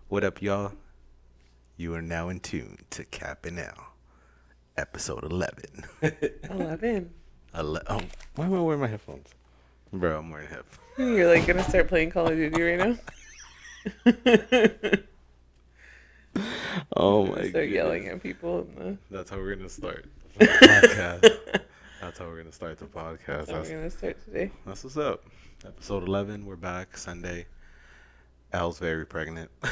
What up, y'all? You are now in tune to Capping Now, episode 11. 11. Oh, why am I wearing my headphones? Bro, I'm wearing headphones. You're like gonna start playing Call of Duty right now? Oh my Start goodness. yelling at people in That's how we're going to start the podcast. That's how we're going to start the podcast. the. We're gonna start today. That's what's up. Episode 11, we're back, Sunday. Al's very pregnant. Oh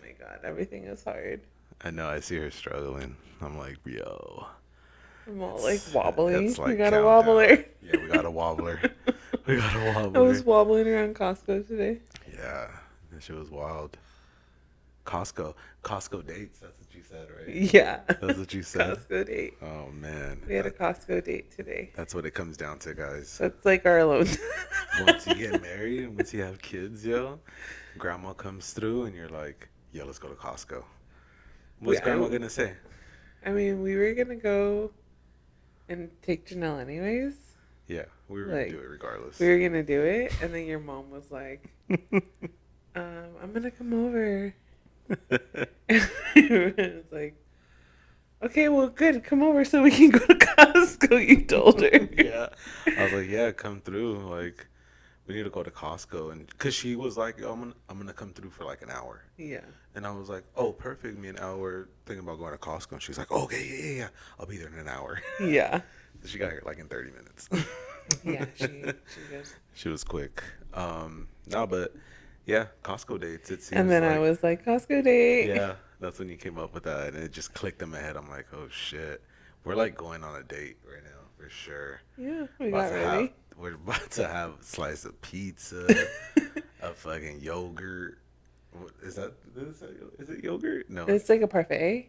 my god, everything is hard. I know, I see her struggling. I'm like, yo. I'm all like wobbly. It's like We got a countdown. wobbler. Yeah, we got a wobbler. We got a I wobbler. was wobbling around Costco today. Yeah, that shit was wild. Costco dates. That's what you said, right? Yeah. That's what you said. Costco date. Oh man, We had a Costco date today. that's what it comes down to, guys. That's like our alone. Once you get married and once you have kids, yo, grandma comes through and you're like, yo, let's go to Costco. What's Yeah, grandma gonna say? I mean, we were gonna go and take Janelle anyways. Yeah, we were Like, gonna do it regardless. We were gonna do it, and then your mom was like, I'm gonna come over. It's like, okay, well, good, come over so we can go to Costco. You told her. Yeah, I was like, yeah, come through. Like, we need to go to Costco, and cause she was like, yo, I'm gonna come through for like an hour. Yeah. And I was like, oh, perfect. Me and Al were thinking about going to Costco. And she's like, oh, okay, yeah. I'll be there in an hour. Yeah. So she got here like in 30 minutes. Yeah. She goes. She was quick. No, but yeah, Costco dates. It seems And then like, I was like, Costco date. yeah, that's when you came up with that. And it just clicked in my head. I'm like, oh, shit. We're like going on a date right now, for sure. Yeah. We About got to ready. we're about to have a slice of pizza, a fucking yogurt. What, is it yogurt? No. It's like a parfait,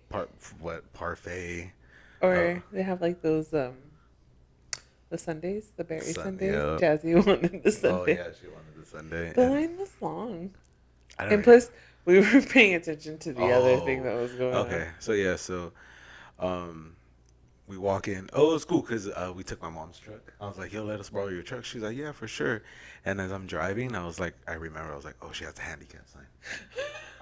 Parfait? or they have like those the sundaes, the berry sundaes. Yeah. Jazzy wanted the Oh sundae. yeah, she wanted the Sunday. The line was long. I don't And know. plus, we were paying attention to the other thing that was going on. Okay, so yeah, we walk in. Oh, it's cool because we took my mom's truck. I was like, yo, let us borrow your truck. She's like, yeah, for sure. And as I'm driving, I was like, I was like, oh, she has a handicap sign.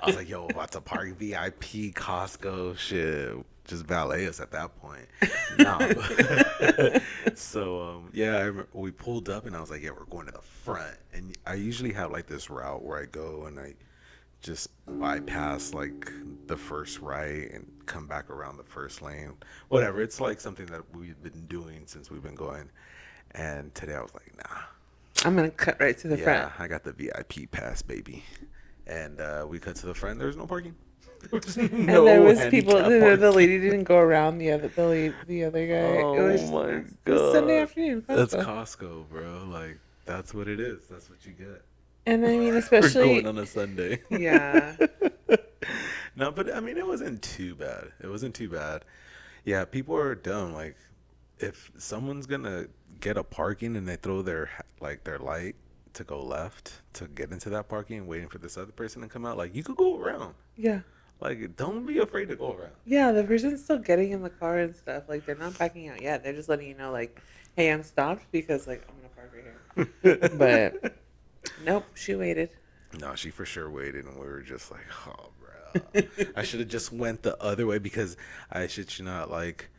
I was like, yo, about to park VIP Costco shit. Just valet us at that point. Nah. So, yeah, we pulled up and I was like, yeah, we're going to the front. And I usually have like this route where I go and I just bypass like the first right and come back around the first lane. Whatever. It's like something that we've been doing since we've been going. And today I was like, nah. I'm gonna cut right to the Yeah, front. I got the VIP pass, baby. And we cut to the front. There's no parking. And there was people. handicap The lady didn't go around the other the other guy. Oh it was my it was Sunday God. afternoon. That's Costco. Costco, bro. Like, that's what it is. That's what you get. And I mean, We're especially going on a Sunday. yeah. No, but I mean, it wasn't too bad. It wasn't too bad. Yeah, people are dumb. Like, if someone's gonna get a parking and they throw their light to go left to get into that parking, waiting for this other person to come out, like, you could go around. Yeah. Like, don't be afraid to go around. Yeah, the person's still getting in the car and stuff. Like, they're not backing out yet. They're just letting you know, like, hey, I'm stopped because, like, I'm gonna park right here. But nope, she waited. No, she for sure waited, and we were just like, oh, bro. I should have just went the other way because I shit you not, like,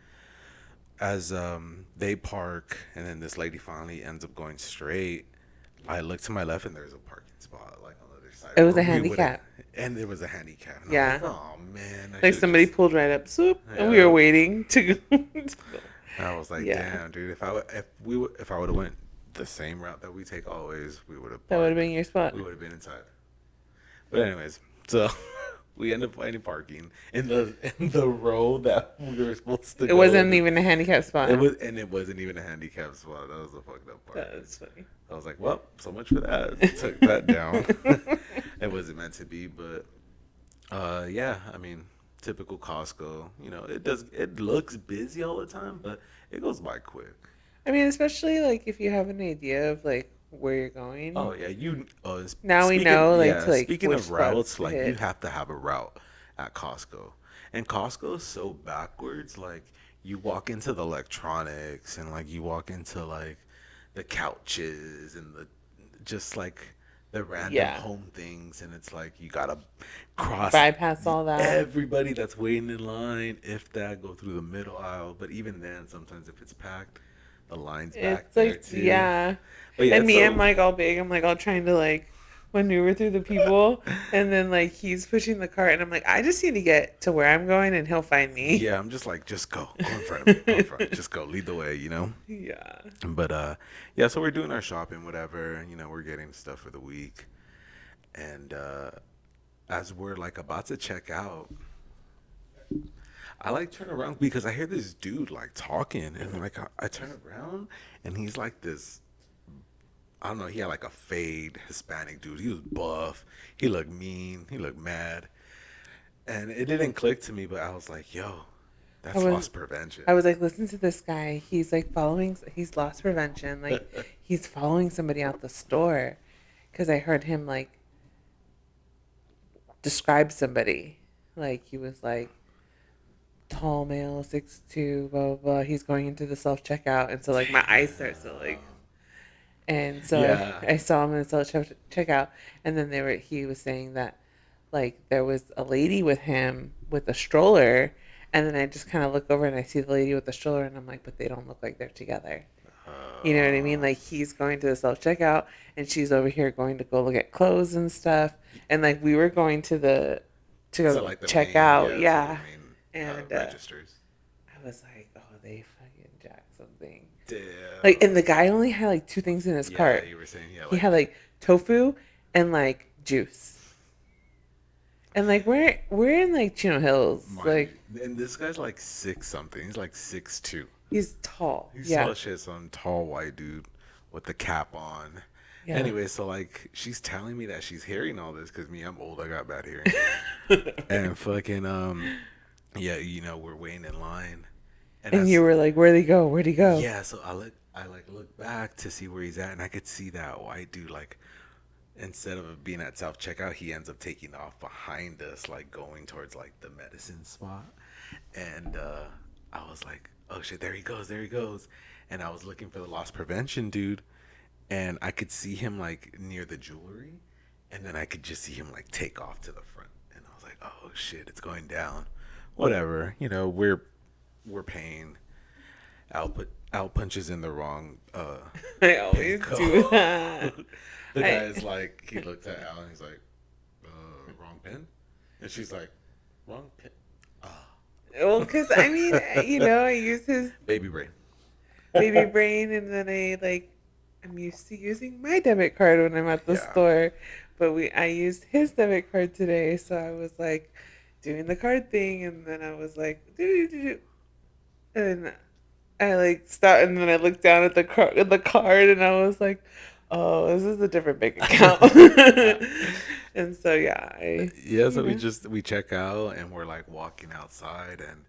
as they park and then this lady finally ends up going straight, I look to my left and there's a parking spot like on the other side. It was a We handicap. and there was a handicap. And Yeah. I was like, oh man. Like, somebody pulled right up, swoop, and we Yeah. were waiting to go. I was like, Yeah. damn, dude. If I would have went the same route that we take always, we would have. That would have been your spot. We would have been inside. But anyways, so we ended up finding parking in the row that we were supposed to. It wasn't even a handicap spot. It wasn't even a handicap spot. That was a fucked up part. That was funny. I was like, well, so much for that. Took that down. It wasn't meant to be, but yeah, I mean, typical Costco. You know, it looks busy all the time, but it goes by quick. I mean, especially like if you have an idea of like where you're going. Oh yeah, you. Now we Speaking know like yeah, to like speaking which of spots routes, to like you hit. have to have a route at Costco, and Costco is so backwards. Like you walk into the electronics, and like you walk into like the couches and the just like the random Yeah, home things, and it's like you gotta cross bypass all that. everybody that's waiting in line, if that, go through the middle aisle. But even then, sometimes if it's packed, the line's back It's there like too. yeah, But yeah, and it's me, I'm so. like all big. I'm like all trying to like maneuver through the people, and then like he's pushing the cart, and I'm like, I just need to get to where I'm going, and he'll find me. Yeah, I'm just like, just go, go in front of me, go in front, just go, lead the way, you know. Yeah. But yeah, so we're doing our shopping, whatever. You know, we're getting stuff for the week, and as we're like about to check out, I like turn around because I hear this dude like talking, and like I turn around, and he's like this. I don't know. He had like a fade Hispanic dude. He was buff. He looked mean. He looked mad, and it didn't click to me. But I was like, yo, I that's was loss prevention. I was like, listen to this guy. He's like following. He's loss prevention. Like he's following somebody out the store, because I heard him like describe somebody. Like he was like tall male, 6'2", blah blah blah. He's going into the self checkout, and so like my eyes start to like. And so Yeah. I saw him in the self checkout, and then he was saying that like there was a lady with him with a stroller, and then I just kind of look over and I see the lady with the stroller, and I'm like, but they don't look like they're together. You know what I mean? Uh, Like he's going to the self checkout, and she's over here going to go look at clothes and stuff, and like we were going to so go like the check main, out, yeah, so the yeah. main And registers. I was like, oh, they fucking jacked something. Like, and Damn. the guy only had like two things in his Yeah, cart. you were saying, yeah, He like had like tofu and like juice. And like we're in like Chino Hills. mind Like you, and this guy's like six something. He's like 6'2". he's tall. He's tall Yeah. as shit, some tall white dude with the cap on. Yeah. Anyway, so like she's telling me that she's hearing all this because me, I'm old, I got bad hearing, and fucking yeah, you know, we're waiting in line, and And you as were like, where'd he go? Where'd he go? yeah, so I like look back to see where he's at, and I could see that white dude like instead of being at self checkout, he ends up taking off behind us, like going towards like the medicine spot. And I was like, oh shit, there he goes, there he goes. And I was looking for the loss prevention dude, and I could see him like near the jewelry, and then I could just see him like take off to the front. And I was like, oh shit, it's going down. Whatever, you know, we're paying. Out punches in the wrong I pin always do that. code. The I, guy's like, he looked at Al and he's like, wrong pin? And she's like, wrong pin. Ah, well, because I mean, I use his baby brain. baby brain, and then I'm used to using my debit card when I'm at the Yeah. store, but I used his debit card today, so I was like doing the card thing, and then I was like do do do, and I like stopped, and then I looked down at the card, and I was like, oh, this is a different bank account, and so yeah, Yeah, you so know, we check out and we're like walking outside, and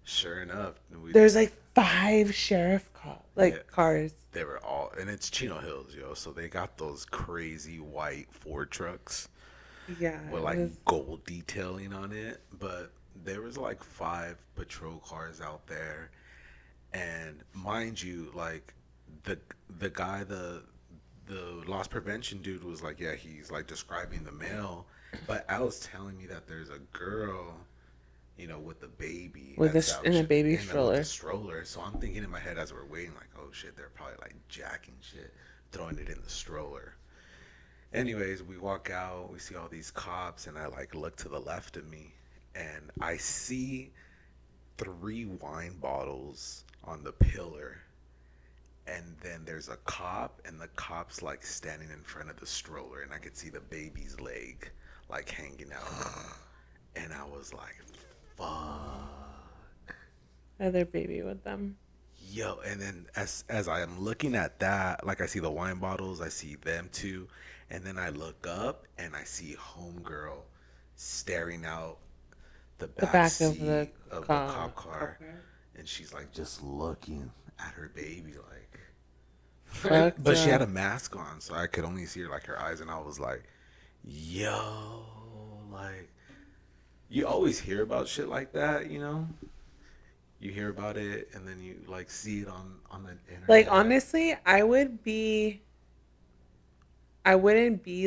sure enough, there's like five sheriff yeah, cars. they were all, and it's Chino Hills, yo. So they got those crazy white Ford trucks Yeah, with it like was. gold detailing on it, but there was like five patrol cars out there, and mind you, like the the guy the loss prevention dude was like, yeah, he's like describing the male, but Al's telling me that there's a girl, you know, with the baby With that's in a baby with the stroller. stroller. So I'm thinking in my head as we're waiting, like, oh shit, they're probably like jacking shit, throwing it in the stroller. Anyways, we walk out, we see all these cops, and I like look to the left of me, and I see three wine bottles on the pillar, and then there's a cop, and the cop's like standing in front of the stroller, and I could see the baby's leg like hanging out, and I was like, fuck. Other baby with them. Yo, and then as I am looking at that, like I see the wine bottles, I see them too, and then I look up and I see homegirl staring out the The back back of the seat of the cop car, and she's like just looking at her baby like, Fucked But she had a up. mask on, so I could only see her like her eyes, and I was like, yo, like you always hear about shit like that, you know? You hear about it, and then you like see it on the Like internet. honestly, I wouldn't be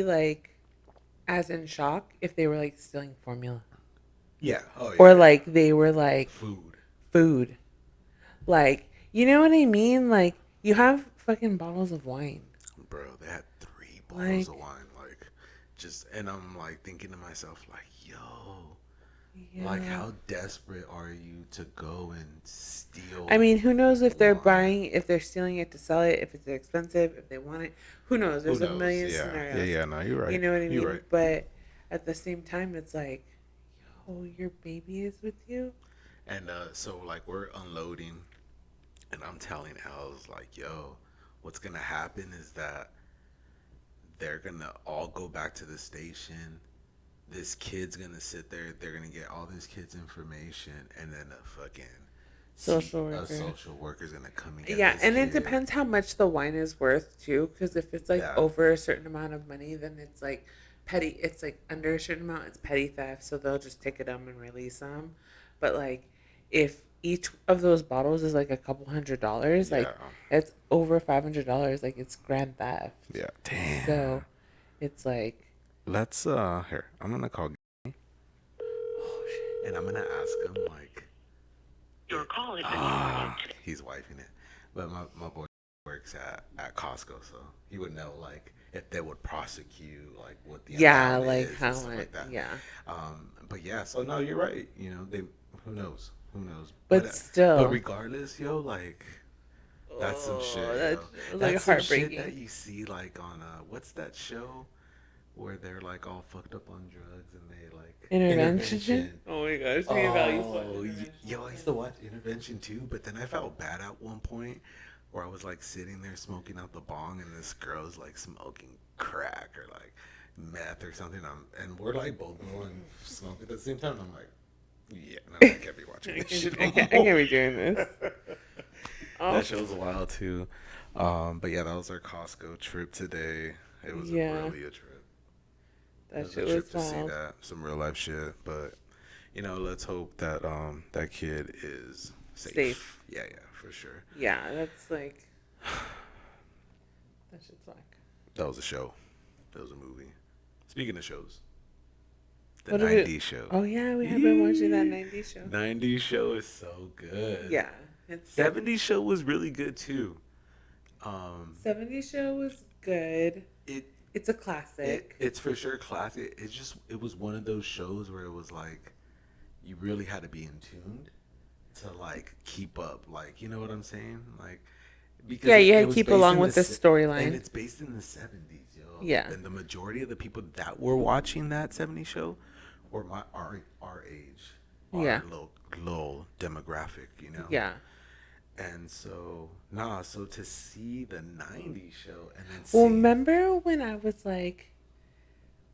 like as in shock if they were like stealing formula Yeah. Oh yeah, or yeah. like they were like Food, food. Like, you know what I mean? Like you have fucking bottles of wine. bro. They had 3 bottles of Like, wine, like, just, and I'm like thinking to myself, like, yo, like, yeah. how desperate are you to go and I steal mean, who knows if they're wine? buying, if they're stealing it to sell it, if it's expensive, if they want it. Who knows? Who There's a knows? million Yeah, yeah, scenarios. yeah. No, you're You right. know what I You're mean? right. But at the same time, it's like, yo, your baby is with you? And so like we're unloading, and I'm telling Els like, yo, what's gonna happen is that they're gonna all go back to the station. This kid's gonna sit there. They're gonna get all this kid's information, and then a fucking Social a worker. social worker's gonna come and get Yeah, this and it kid. depends how much the wine is worth too. Because if it's like Yeah, over a certain amount of money, then it's like petty. It's like under a certain amount, it's petty theft. So they'll just take it them and release them. But like, if each of those bottles is like a couple $100, yeah, like it's over $500. Like it's grand theft. yeah. Damn. So it's like, Let's here. I'm gonna call oh shit. and I'm gonna ask him like, Your call is he's wifing it, but my boy works at Costco, so he would know like if they would prosecute like what the Yeah, amount like is and how stuff much? like that. Yeah, But yeah, so no, you're right. You know, they who knows, who knows, but but still, regardless, yo, like that's some oh, shit, yo. that's like That's some shit that heartbreaking. you see like on what's that show where they're like all fucked up on drugs and they like Intervention? intervention. Oh my gosh, me and Val used to watch Oh, Intervention yo, all I the used to time. watch Intervention too, but then I felt bad at one point where I was like sitting there smoking out the bong and this girl's like smoking crack or like meth or something. And we're like both going smoking at the same time. I'm like, yeah, no, I can't be watching this shit no I more. can't be doing this. Oh, That show's wild too. But yeah, that was our Costco trip today. It was yeah, really a trip. It that was a shit trip was to see wild. that, some real life shit. But you know, let's hope that that kid is Safe. safe. Yeah, yeah, for sure. Yeah, that's like, that shit's whack. That was a show. That was a movie. Speaking of shows, the What have it? 90s show. Oh yeah, we have been watching that 90s show. 90s show is so good. Yeah, it's good. 70s show was really good too. Um 70s show was good. it It's a classic. it's for sure classic. It was one of those shows where it was like you really had to be in tune to like keep up. Like, you know what I'm saying? Like because Yeah, you had it to was keep based along in with the and storyline. it's based in the 70s, yo. Yeah, And the majority of the people that were watching that 70s show were our age, yeah, our little demographic, you know. yeah. And so, so to see the 90s show and then Well, see, remember when I was like,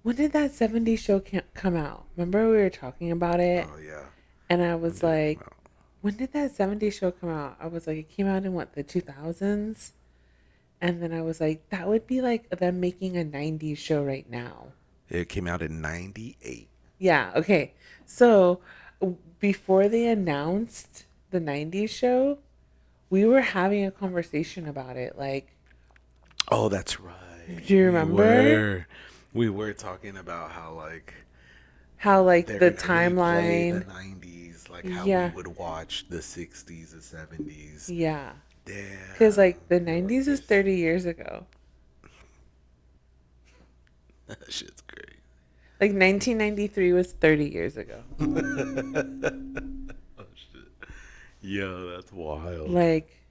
when did that 70s show come out? Remember we were talking about it? oh yeah, And I when was did it come like, out? when did that 70s show come out? I was like, it came out in what, the 2000s? And then I was like, that would be like them making a 90s show right now. It came out in 98. Yeah, okay. So before they announced the 90s show, we were having a conversation about it. Like, Oh, that's right. do you remember We were talking about how like how, like, they're the gonna replay the timeline? 90s, like how we Yeah, would watch the 60s, the 70s. yeah. Because, Damn, like, the you're like 90s is this. 30 years ago. That shit's great. Like, 1993 was 30 years ago. Oh shit. Yo, that's wild. Like,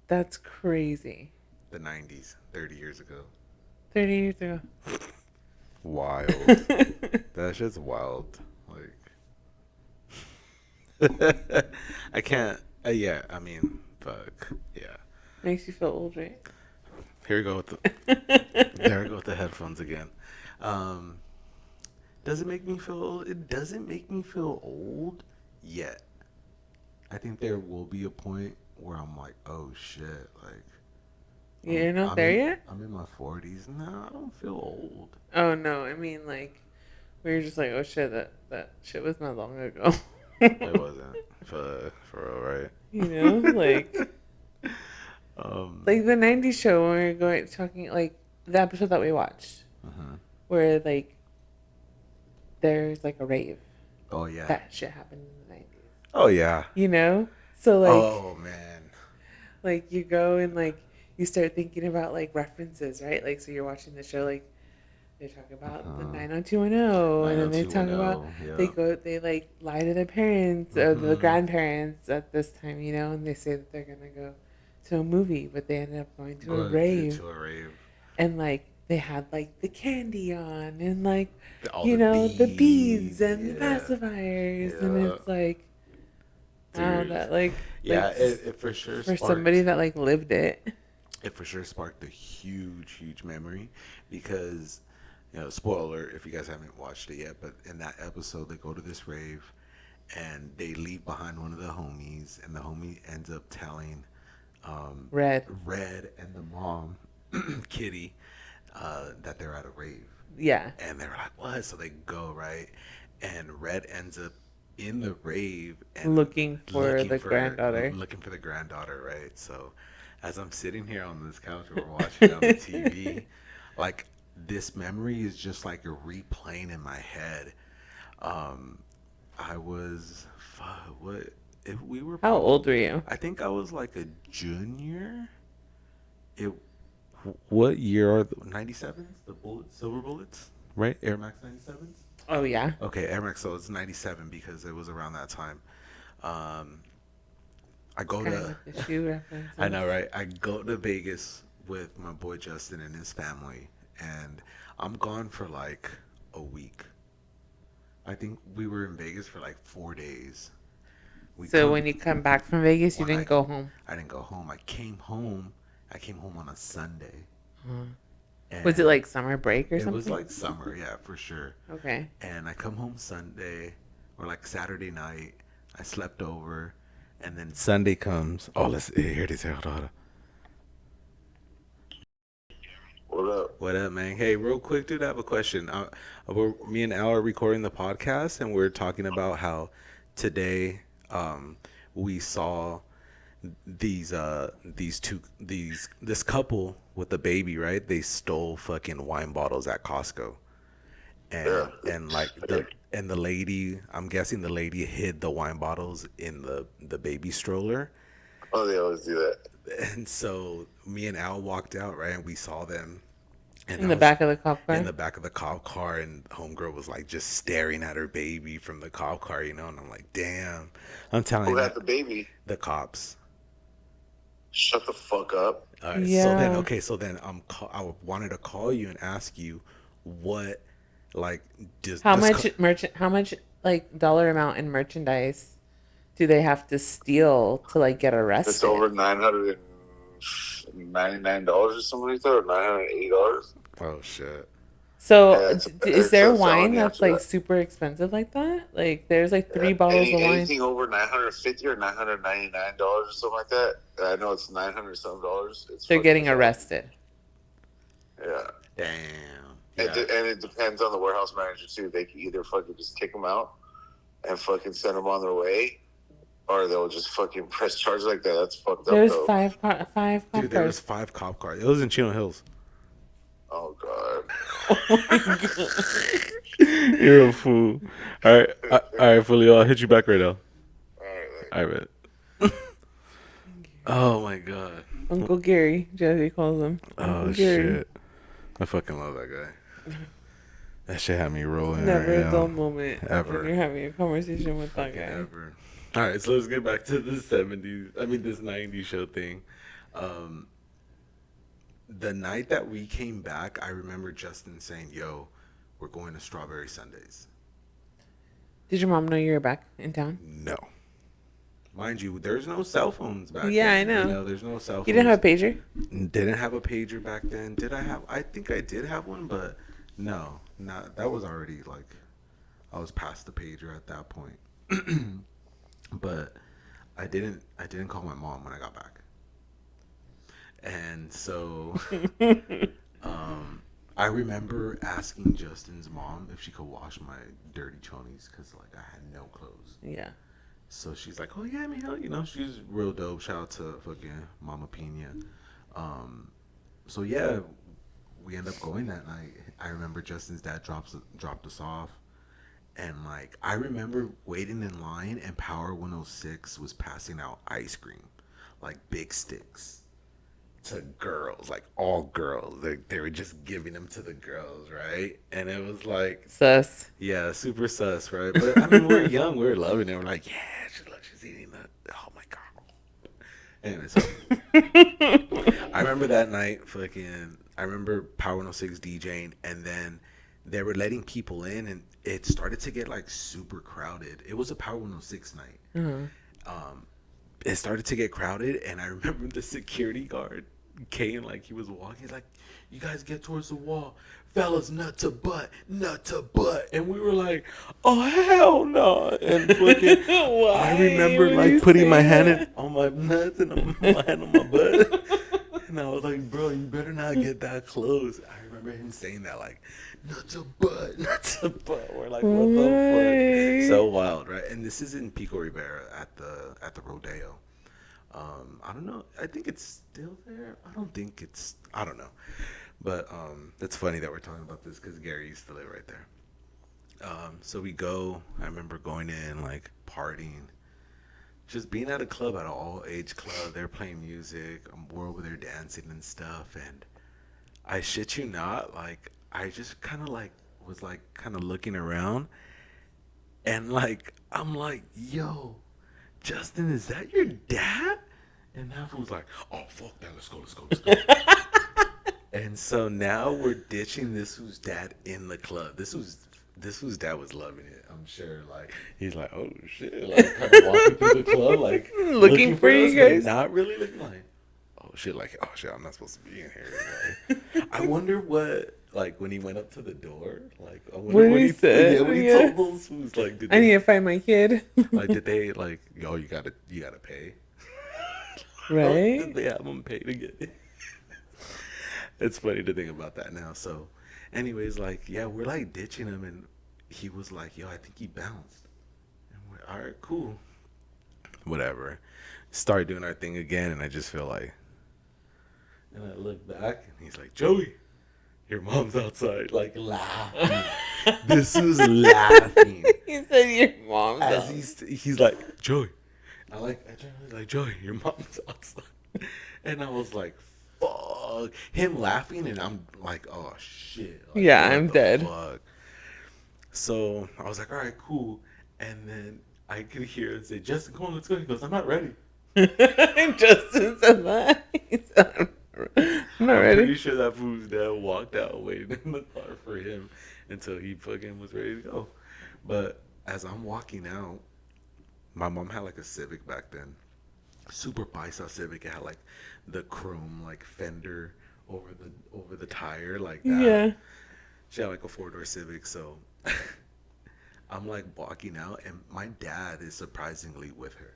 that's crazy. The 90s, 30 years ago. 30 years ago. Wild. That shit's wild. Like, I can't. Yeah, I mean, fuck. Yeah. Makes you feel old, right? Here we go with the. There we go with the headphones again. Um, does it make me feel old? It doesn't make me feel old yet. I think there will be a point where I'm like, oh shit, like You're not I'm there in yet? I'm in my 40s. No, I don't feel old. Oh no, I mean like we were just like, oh shit, that shit was not long ago. It wasn't for real, right? You know, Um. like the '90s show when we were going talking like the episode that we watched Mhm. where like there's like a rave. Oh yeah. That shit happened in the '90s. Oh yeah. You know, so Oh man. like you go and like you start thinking about like references, right? Like so you're watching the show like they talk about the Uh-huh. 90210 and then they talk about 90210. they Yeah. go they like lie to their parents or the Mhm. grandparents at this time, you know, and they say that they're gonna go to a movie, but they ended up going to a Going rave to a rave. and like they had like the candy on and like All you the know the beads beads. and the Yeah. pacifiers and Yeah. it's like oh Dude. that like Yeah. It for sure for somebody sparked. that like lived it. It for sure sparked a huge memory because, spoiler alert if you guys haven't watched it yet, but in that episode they go to this rave and they leave behind one of the homies, and the homie ends up telling um, Red. Red and the mom, Kitty, that they're at a rave. Yeah. And they're like, what? So they go, right? And Red ends up in the rave and Looking for the granddaughter. looking for the granddaughter, right? So as I'm sitting here on this couch and we're watching on the TV, like this memory is just like a replaying in my head. Um, I was what if we were How probably old were you? I think I was like a junior. It what year are the 97s? The bullets, silver bullets, right? Air Max 97s. Oh yeah. Okay, Air Max. So it's 97 because it was around that time. Um, I It's go kind of to with the shoe references. I know, right? I go to Vegas with my boy Justin and his family, and I'm gone for like a week. I think we were in Vegas for like 4 days. We So come when you come back from Vegas, you when didn't go home. I didn't go home. I came home. I came home on a Sunday, Huh. Was it and like summer break or it was something? like summer, yeah, for sure. Okay. And I come home Sunday or like Saturday night. I slept over, and then Sunday comes. Oh, let's here it is. Hold on. What up? What up, man? Hey, real quick, dude, I have a question. Me and Al are recording the podcast, and we're talking about how today we saw this couple with a baby, right? They stole fucking wine bottles at Costco, Yeah. and like the lady, I'm guessing the lady hid the wine bottles in the baby stroller. Oh, they always do that. And so me and Al walked out, right, and we saw them. And In I the was back of the cop in car. the back of the cop car, and homegirl was like just staring at her baby from the cop car, and I'm like, damn. I'm telling Who you, had the baby? the cops. Shut the fuck up. All right, Yeah. so then I wanted to call you and ask you what, like, does How this much merchant? How much like dollar amount in merchandise do they have to steal to like get It's arrested? over $999 or something like that, or $980. oh shit. So Yeah, is there a wine felony that's after like that. super expensive like that? Like there's like 3 bottles of wine. Anything over $950 or $999 or something like that. I know it's $900 some. It's They're fucking getting insane. arrested. Yeah. Damn. And, Yeah. and it depends on the warehouse manager too. They can either fucking just kick them out and fucking send them on their way, or they'll just fucking press charges like that. That's fucked up There's though. five cop Dude, there was cars. 5 cop cars. It was in Chino Hills. Oh god. Oh my god. You're a fool. All right, Fulio. I'll hit you back right now. Alright, All right. Oh my god. Uncle Gary, Jesse calls him. Uncle Oh Gary. shit. I fucking love that guy. That shit had me rolling. Never right a now. dull moment Ever. when you're having a conversation with that Fucking guy. ever. All right, so let's get back to the 70s. I mean, this 90s show thing. The night that we came back, I remember Justin saying, "Yo, we're going to Strawberry Sundays." Did your mom know you were back in town? No. Mind you, there's no cell phones back Yeah, then. I know. You know, there's no cell phones. You didn't have a pager? Didn't have a pager back then. Did I have? I think I did have one, but no, not that was already like I was past the pager at that point. But I didn't call my mom when I got back. And so I remember asking Justin's mom if she could wash my dirty chonies because like I had no clothes. Yeah. So she's like, "Oh yeah, Miguel, you know she's real dope. Shout out to fucking Mama Pina." Um, so yeah, we end up going that night. I remember Justin's dad dropped us off, and like I remember waiting in line, and Power 106 was passing out ice cream, like big sticks, to girls, like all girls. They were just giving them to the girls, right? And it was like, Sus. yeah, super sus, right? But I mean, we're young, we're loving it. We're like, yeah, she's eating that. Oh my god. Anyway, so I remember that night, I remember Power 106 DJing, and then they were letting people in, and it started to get like super crowded. It was a Power 106 night. Um, it started to get crowded, and I remember the security guard came, like he was walking, he's like, "You guys get towards the wall, fellas, nut to butt, nut to butt," and we were like, "Oh hell no!" And fucking, I Why remember would like you putting say my hand that? on my nuts and my hand on my butt, and I was like, "Bro, you better not get that close." I remember him saying that like, "Nut to butt, nut to butt." We're like, "What the fuck?" Why? So wild, right? And this is in Pico Rivera at the rodeo. I don't know. I think it's still there. I don't think it's. I don't know. But it's funny that we're talking about this because Gary used to live right there. So we go. I remember going in like partying, just being at a club, at an all age club. They're playing music. We're over there dancing and stuff. And I shit you not, like I just kind of like was like kind of looking around, and like I'm like, "Yo, Justin, is that your dad?" And that fool's like, "Oh fuck that, let's go, let's go, let's go." And so now we're ditching this whose dad in the club. This whose dad was loving it. I'm sure. Like he's like, "Oh shit!" Like kind of walking through the club, like Looking for you us, guys. but not really looking like, "Oh shit!" Like, "Oh shit, I'm not supposed to be in here." Like, I wonder what. Like when he went up to the door, like I wonder What what he said, yeah, what he yeah. told those who's like, I need to find my kid. did they like, yo, you gotta pay? Or did Right? they have him pay to get it? It's funny to think about that now. So, anyways, like, yeah, we're like ditching him, and he was like, "Yo, I think he bounced." And we're all right, cool, whatever. Start doing our thing again, and I just feel like, and I look back, and he's like, "Joey, your mom's outside," like laughing. This was laughing He said your mom's as out. he's like, "Joey." I turned to him, like, "Joey, your mom's outside," and I was like, "Fuck!" Him laughing, and I'm like, "Oh shit!" Like, Yeah, what I'm the dead. Fuck? So I was like, "All right, cool," and then I could hear him say, "Justin, come on, let's go." He goes, "I'm not ready." Justin said that. He said, I'm not I'm pretty ready. sure that fool's dad walked out waiting in the car for him until he fucking was ready to go. But as I'm walking out, my mom had like a Civic back then, super paisa Civic. It had like the chrome like fender over the tire like that. Yeah. She had like a four-door Civic, so I'm like walking out, and my dad is surprisingly with her.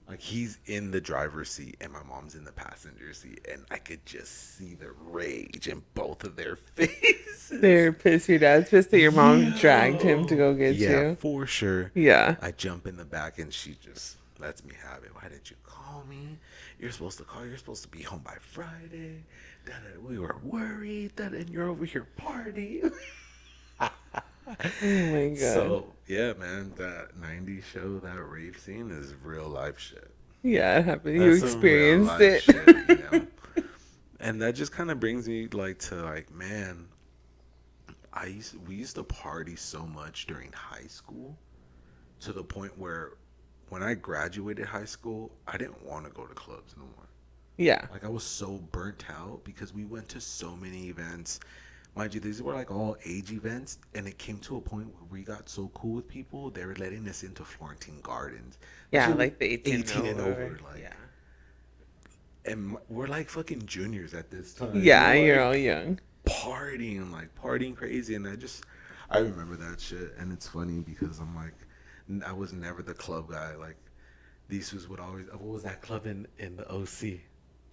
Like he's in the driver's seat, and my mom's in the passenger seat, and I could just see the rage in both of their faces. They're pissed. Your dad's pissed that your mom dragged him to Yo. go get Yeah, you. for sure. Yeah. I jump in the back, and she just lets me have it. "Why didn't you call me? You're supposed to call. You're supposed to be home by Friday. We were worried that, and you're over here partying." Oh my god. So yeah, man, that '90s show, that rave scene is real life shit. Yeah, it happened. You That's some real experienced life it. shit, you know. And that just kind of brings me like to like, man, we used to party so much during high school to the point where when I graduated high school, I didn't want to go to clubs no more. Yeah. Like I was so burnt out because we went to so many events. Mind you, these were like all age events, and it came to a point where we got so cool with people, they were letting us into Florentine Gardens. This Yeah, was like the 18, 18 and over, like, Yeah. and we're like fucking juniors at this time. Yeah, We're you're like all young. partying crazy, and I remember that shit, and it's funny because I'm like, I was never the club guy. Like, these was would always, what was that club in the OC?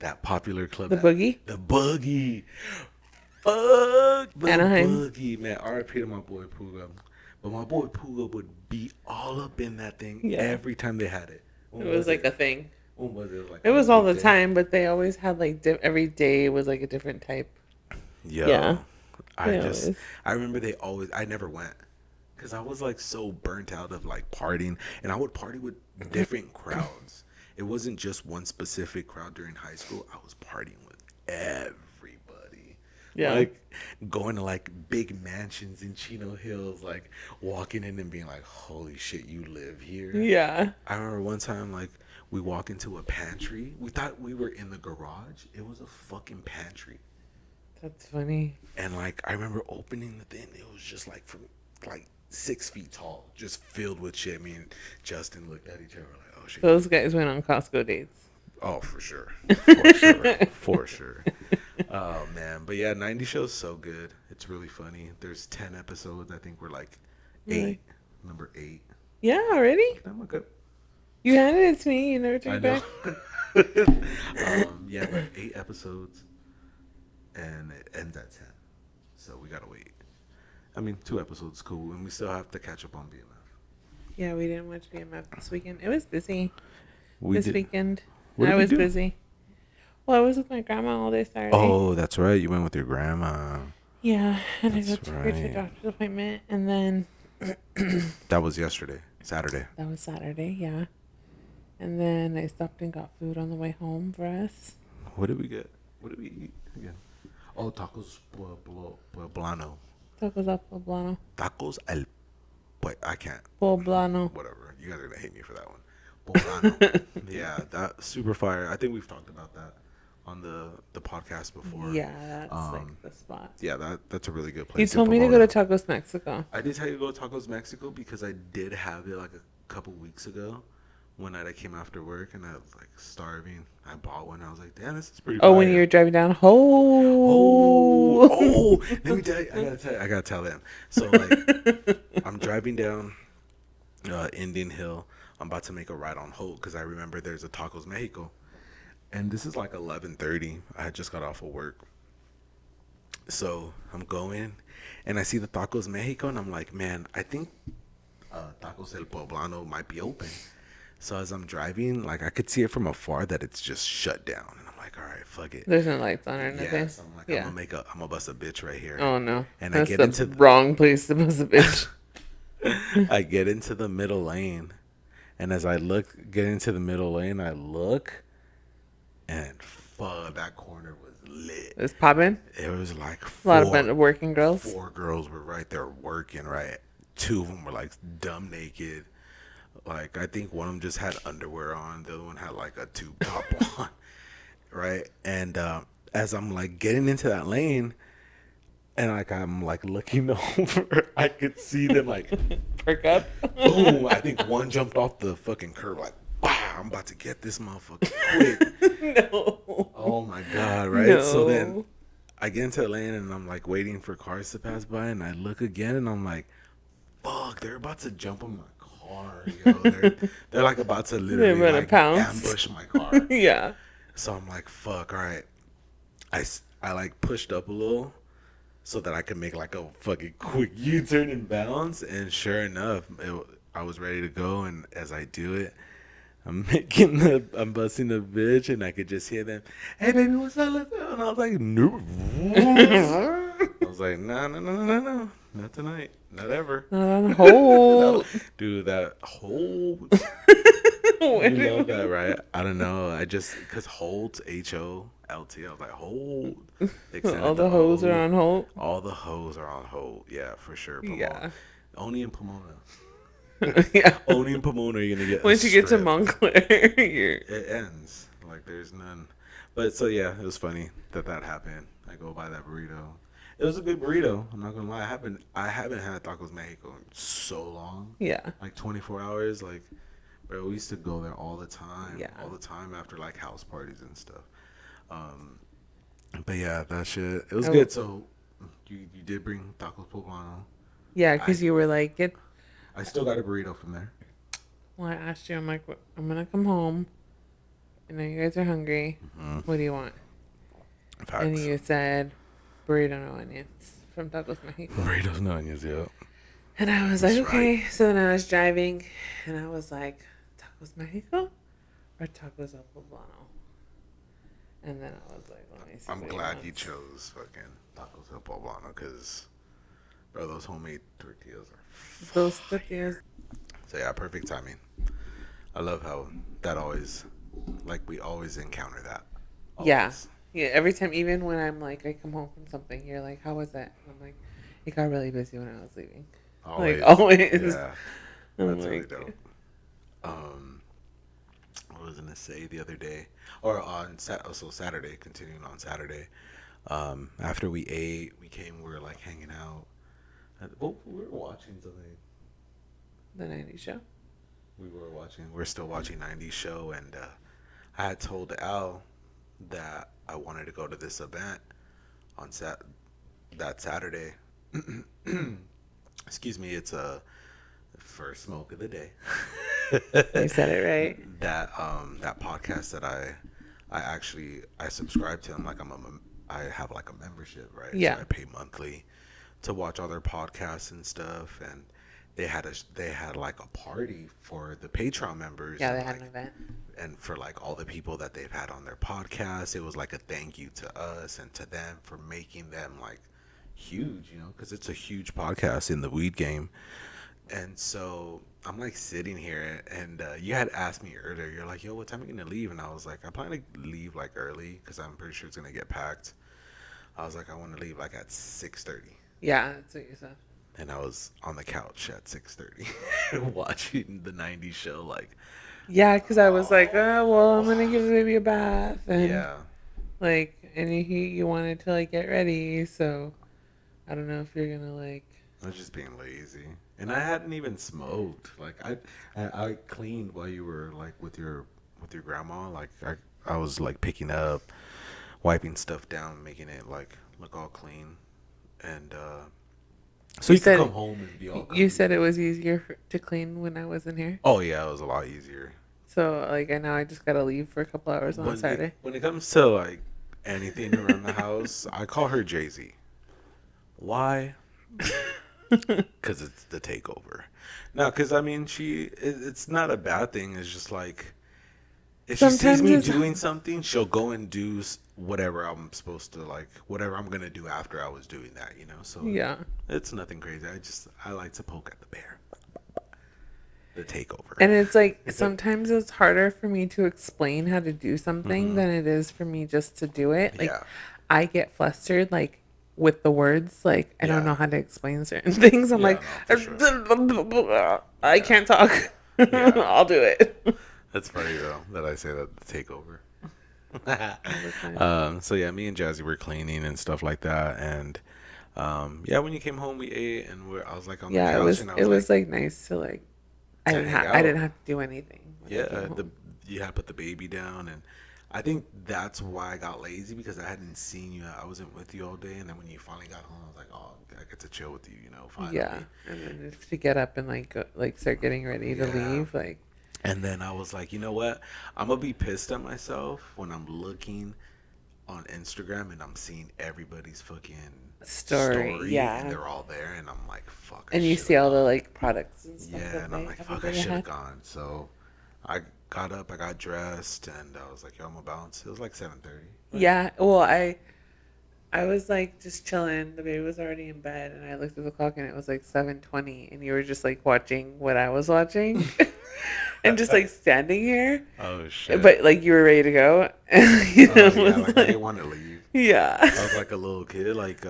that popular club. The Boogie? The Boogie. Fuck the Anaheim. Boogie, man. R.I.P. to my boy Puga. But my boy Puga would be all up in that thing Yeah. every time they had it. When It was like a thing. When was it? Like It was on a all the weekday? time, but they always had like every day was like a different type. Yo, Yeah. I They just, always- I remember they always, I never went. Because I was like so burnt out of like partying. And I would party with different crowds. It wasn't just one specific crowd during high school. I was partying with everybody. Yeah. Like going to like big mansions in Chino Hills, like walking in and being like, holy shit, you live here? Yeah. I remember one time, like, we walk into a pantry. We thought we were in the garage. It was a fucking pantry. That's funny. And, like, I remember opening the thing. It was just, like, from, like, 6 feet tall. Just filled with shit. Me and Justin looked at each other like, oh, shit. Those guys went on Costco dates. Oh, for sure. For sure. For sure. Oh, man. But, yeah, 90 show's so good. It's really funny. There's 10 episodes. I think we're, like, 8. Really? Number 8. Yeah, already? I'm good. You handed it to me. You never took I it know. back. Yeah, but 8 episodes, and it ends at 10. So we gotta wait. I mean, 2 episodes is cool, and we still have to catch up on BMF. Yeah, we didn't watch BMF this weekend. It was busy We this did. weekend. What did I we was do? busy. Well, I was with my grandma all day Saturday. Oh, that's right. You went with your grandma. Yeah, and I That's took her to a right. doctor's appointment, and then That was yesterday, Saturday. that was Saturday, yeah. And then I stopped and got food on the way home for us. What did we get? What did we eat again? Oh, tacos poblano. Tacos al poblano. Tacos al. But I can't. Poblano. Whatever. You guys are gonna hate me for that one. Poblano. Yeah, that super fire. I think we've talked about that on the podcast before. Yeah, that's like Um, the spot. Yeah, that's a really good place. You in told me to go Pomona. to Tacos Mexico. I did tell you to go to Tacos Mexico because I did have it like a couple weeks ago. One night I came after work and I was like starving. I bought one. I was like, damn, this is pretty. Oh, when fire. you were driving down. Oh, let me tell you. I gotta tell them. So like, I'm driving down Indian Hill. I'm about to make a right on Holt because I remember there's a Tacos Mexico, and this is like 11:30. I had just got off of work, so I'm going, and I see the Tacos Mexico, and I'm like, man, I think Tacos El Poblano might be open. So as I'm driving, like I could see it from afar that it's just shut down, and I'm like, all right, fuck it. There's no lights on or anything. Yeah, so I'm like, Yeah. I'm gonna bust a bitch right here. Oh no. And I That's get the into wrong place to bust a bitch. I get into the middle lane, and as I get into the middle lane, I look, and fuck, that corner was lit. It's popping. It was like A lot of working girls. 4 girls were right there working. Right, 2 of them were like dumb naked. Like I think one of them just had underwear on, the other one had like a tube top on. Right, and as I'm like getting into that lane, and like I'm like looking over, I could see them like. Perk up. Boom! I think one jumped off the fucking curb like, wow, I'm about to get this motherfucker quick. No. Oh my god, right? So then No. I get into the lane and I'm like waiting for cars to pass by, and I look again and I'm like, fuck, they're about to jump on my car, yo. They're like about to literally gonna like pounce. ambush my car. Yeah. So I'm like, fuck, all right. I like pushed up a little so that I could make like a fucking quick U-turn and bounce. And sure enough, I was ready to go. And as I do it, I'm busting the bitch, and I could just hear them, hey baby, what's up? Let's go. And I was like, no. I was like, no, not tonight, not ever. Hold. Dude, that whole Where you love did- that, right? I don't know. I just because Holt HOLT. I was like Holt. Extended All the hoes O. are on hold. All the hoes are on hold. Yeah, for sure. Pomona. Yeah. Only in Pomona. Yeah. Only in Pomona are you gonna get. Once you get to strip. Montclair, you're. It ends. Like there's none. But so yeah, it was funny that happened. I go buy that burrito. It was a good burrito. I'm not gonna lie. I haven't had Tacos Mexico in so long. Yeah. Like 24 hours. Like, bro, we used to go there all the time. Yeah. All the time after like house parties and stuff. But yeah, that shit. It was I good. So you did bring tacos poblano. Yeah, because you were like, get. I still got a burrito from there. Well, I asked you, I'm like, I'm going to come home. I know you guys are hungry. Mhm. What do you want? And Facts. you said burrito no onions from Tacos Mexico. Burritos and onions, yeah. And I was That's like, right. okay. So then I was driving, and I was like, Tacos Mexico or Tacos El Poblano? And then I was like, let me see. I'm what he glad you wants. chose fucking tacos El Poblano because, bro, those homemade tortillas are Those fire. tortillas. So yeah, perfect timing. I love how that always, like, we always encounter that. Yeah. Always. Yeah. Every time, even when I'm like, I come home from something, you're like, how was that? And I'm like, it got really busy when I was leaving. Always. Like, always. Yeah, I'm that's really like, dope. What was I gonna say the other day, or on Saturday, continuing on Saturday. After we ate, we came. We were like hanging out. Well, we were watching something. the 90s show. We were watching. We're still watching '90s show, and I had told Al that I wanted to go to this event on that Saturday. Excuse me. It's a first smoke of the day. You said it right. That podcast that I subscribe to. I have like a membership, right? Yeah. So I pay monthly to watch all their podcasts and stuff, and they had like a party for the Patreon members. Yeah, they and, had like, an event. and for like all the people that they've had on their podcast. It was like a thank you to us and to them for making them like huge, because it's a huge podcast in the weed game. And so I'm like sitting here, and you had asked me earlier, you're like, yo, what time are you gonna leave? And I was like, I plan to leave like early because I'm pretty sure it's gonna get packed. I was like, I want to leave like at 6:30. Yeah, that's what you said. And I was on the couch at 6:30 watching the '90s show. Like, Yeah, because I was like, oh, well, I'm going to give the baby a bath. And, yeah, like, and you wanted to, like, get ready. So I don't know if you're going to, like, I was just being lazy, and I hadn't even smoked. Like, I cleaned while you were like with your grandma. Like, I was like picking up, wiping stuff down, making it like look all clean, and so you could come home and be all. you Clean. said it was easier to clean when I wasn't here. Oh yeah, it was a lot easier. So, like, I know I just got to leave for a couple hours on Saturday. When it comes to like anything around the house, I call her Jay-Z. Why? Because it's the takeover. No, because I mean, it's not a bad thing. It's just like if she sees Sometimes me it's- doing something, she'll go and do whatever I'm supposed to, like whatever I'm gonna do after I was doing that. So Yeah. it's nothing crazy. I like to poke at the bear. The takeover. And it's like sometimes it's harder for me to explain how to do something than it is for me just to do it. Like Yeah. I get flustered like with the words. Like I don't Yeah. know how to explain certain things. I'm Yeah, like, no, for I can't talk. Yeah. I'll do it. That's funny though that I say that, the takeover. the time. So yeah, me and Jazzy were cleaning and stuff like that, and yeah, when you came home, we ate, and I was like on the Yeah, couch, and I it was was like nice to like I to didn't hang have I out. didn't have to do anything. when I Yeah, came home. you had put the baby down, and I think that's why I got lazy because I hadn't seen you. I wasn't with you all day, and then when you finally got home, I was like, oh, I get to chill with you, finally. Yeah, and then to get up and like go, like start getting ready to Yeah. leave, like And then I was like, you know what? I'm gonna be pissed at myself when I'm looking on Instagram and I'm seeing everybody's fucking Story, yeah. and they're all there, and I'm like, fuck. and you see all the like products and stuff. Yeah, that and I'm they like, have fuck, I everybody should have had. gone. So I got up, I got dressed, and I was like, yo, I'm gonna bounce. It was like 7:30. Yeah, well, I was like just chilling. The baby was already in bed, and I looked at the clock, and it was like 7:20, and you were just like watching what I was watching, and just like standing here. Oh shit! But like you were ready to go. Yeah, It was like I didn't want to leave. yeah. I was like a little kid, like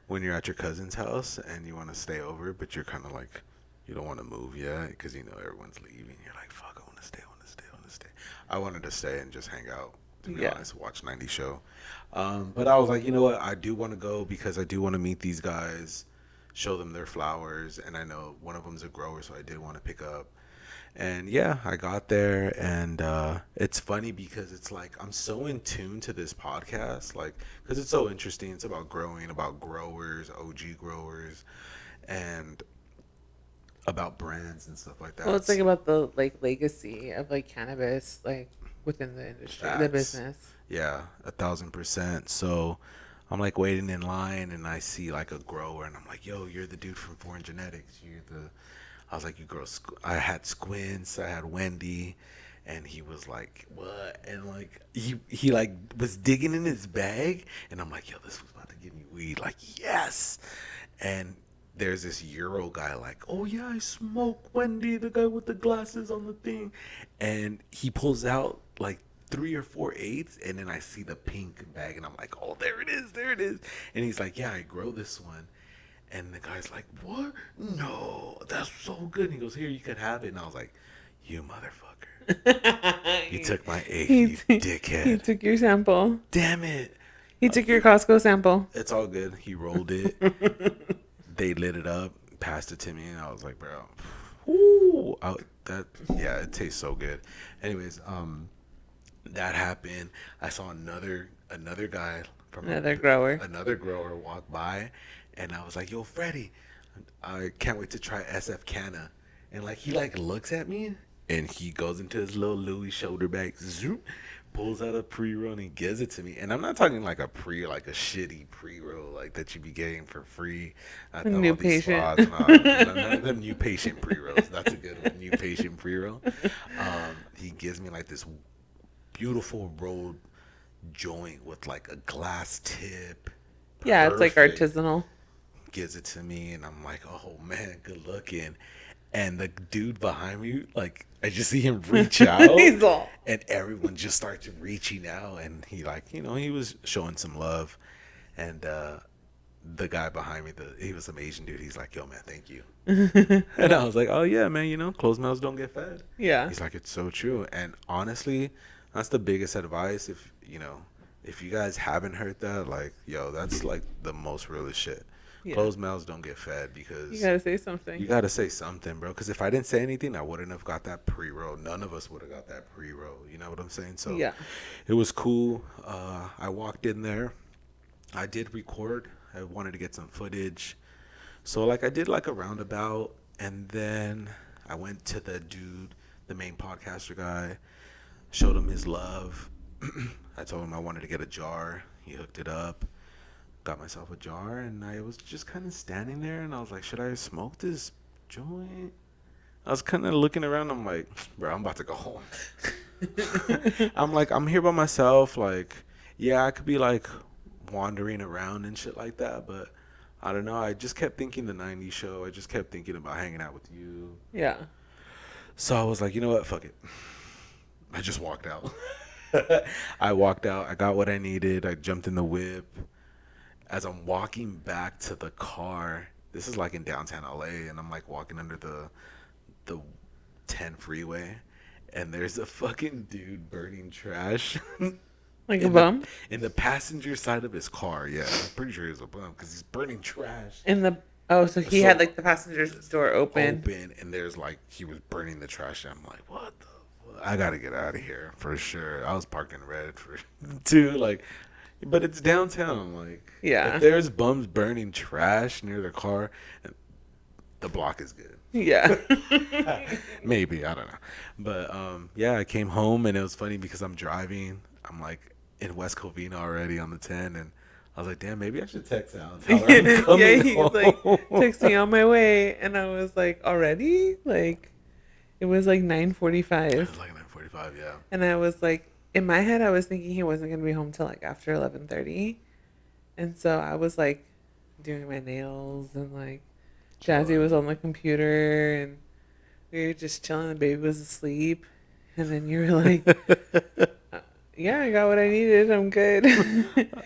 when you're at your cousin's house and you want to stay over, but you're kind of like you don't want to move yet because everyone's leaving. You're like, fuck, I want to stay, I want to stay, I want to stay. I wanted to stay and just hang out. To be Yeah. honest, watch '90s show. But I was like, you know what? I do want to go because I do want to meet these guys, show them their flowers, and I know one of them's a grower, so I did want to pick up. And yeah, I got there, and it's funny because it's like I'm so in tune to this podcast, like because it's so interesting. It's about growing, about growers, OG growers, and about brands and stuff like that. Well, it's like about the like legacy of like cannabis, like within the industry, the Facts. business. Yeah, 1,000%. So I'm like waiting in line and I see like a grower and I'm like, yo, you're the dude from Foreign Genetics. I was like, you grow, I had Squints, I had Wendy. And he was like, what? And like, he like was digging in his bag. And I'm like, yo, this was about to give me weed. Like, yes. And there's this Euro guy like, oh yeah, I smoke Wendy, the guy with the glasses on the thing. And he pulls out like 3 or 4 eighths, and then I see the pink bag, and I'm like, oh, there it is, there it is. And he's like, yeah, I grow this one. And the guy's like, what? No, that's so good. And he goes, here, you could have it. And I was like, you motherfucker. You took my eighth, you He dickhead. took your sample. Damn it. He took your Costco sample. It's all good. He rolled it. They lit it up, passed it to me, and I was like, bro, ooh, yeah, it tastes so good. Anyways, that happened. I saw another guy from Another grower. another grower walk by, and I was like, yo, Freddie, I can't wait to try SF Canna. And like he like looks at me, and he goes into his little Louis shoulder bag, zoom, pulls out a pre-roll and he gives it to me. And I'm not talking like a shitty pre-roll like that you be getting for free at A new all these patient. spots. No, the new patient pre-rolls. That's a good one. New patient pre-roll. He gives me like this beautiful rolled joint with like a glass tip. Yeah, it's like Perfect. artisanal. Gives it to me and I'm like, oh man, good looking. And the dude behind me, like, I just see him reach out, He's all- and everyone just starts reaching out, and he like, he was showing some love, and the guy behind me, he was some Asian dude. He's like, yo man, thank you. And I was like, oh yeah man, closed mouths don't get fed. Yeah. He's like, it's so true. And honestly, that's the biggest advice. If you guys haven't heard that, like, yo, that's like the most realest shit. Yeah. Closed mouths don't get fed because You gotta say something. you gotta say something, bro. Because if I didn't say anything, I wouldn't have got that pre-roll. None of us would have got that pre-roll. You know what I'm saying? So Yeah. it was cool. I walked in there. I did record. I wanted to get some footage. So like I did like a roundabout, and then I went to the dude, the main podcaster guy, showed him his love. I told him I wanted to get a jar. He hooked it up. Got myself a jar, and I was just kind of standing there, and I was like, should I smoke this joint? I was kind of looking around. I'm like, bro, I'm about to go home. I'm like, I'm here by myself. Like, yeah, I could be like wandering around and shit like that, but I don't know. I just kept thinking the 90s show. I just kept thinking about hanging out with you. Yeah. So I was like, you know what? Fuck it. I just walked out. I walked out. I got what I needed. I jumped in the whip. As I'm walking back to the car, this is like in downtown LA, and I'm like walking under the 10 freeway, and there's a fucking dude burning trash. Like a in bum? in the passenger side of his car. Yeah, I'm pretty sure he's a bum because he's burning trash. So he had like the passenger's door open. And there's like he was burning the trash. And I'm like, what the fuck? I gotta get out of here for sure. I was parked in red for too, like, but it's downtown. Like, Yeah. if there's bums burning trash near their car, the block is good. Yeah. Maybe, I don't know. But yeah, I came home and it was funny because I'm driving. I'm like in West Covina already on the 10, and I was like, damn, maybe I should text Al and tell her I'm coming Yeah, he's home. like, text me on my way. And I was like, already? Like, it was like 9:45. It was like 9:45, yeah. And I was like, in my head, I was thinking he wasn't going to be home till like after 11:30. And so I was like doing my nails, and like Jazzy was on the computer, and we were just chilling. The baby was asleep. And then you were like, yeah, I got what I needed. I'm good.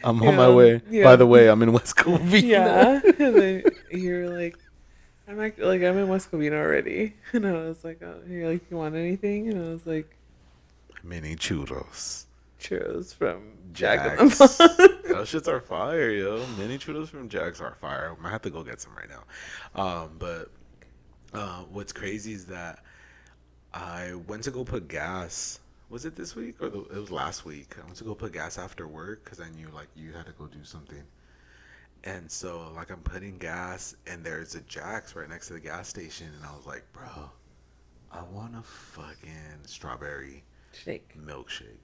I'm You on my know, way. yeah. By the way, I'm in West Covina. Yeah. And then you were like, I'm in West Covina already. And I was like, oh, you're like, you want anything? And I was like, Mini churros. churros from Jack in Jack's. the Box. Those shits are fire, yo. Mini churros from Jack's are fire. I might have to go get some right now. But what's crazy is that I went to go put gas. Was it this week or it was last week? I went to go put gas after work because I knew like you had to go do something. And so like I'm putting gas and there's a Jack's right next to the gas station, and I was like, bro, I want a fucking strawberry Shake. milkshake.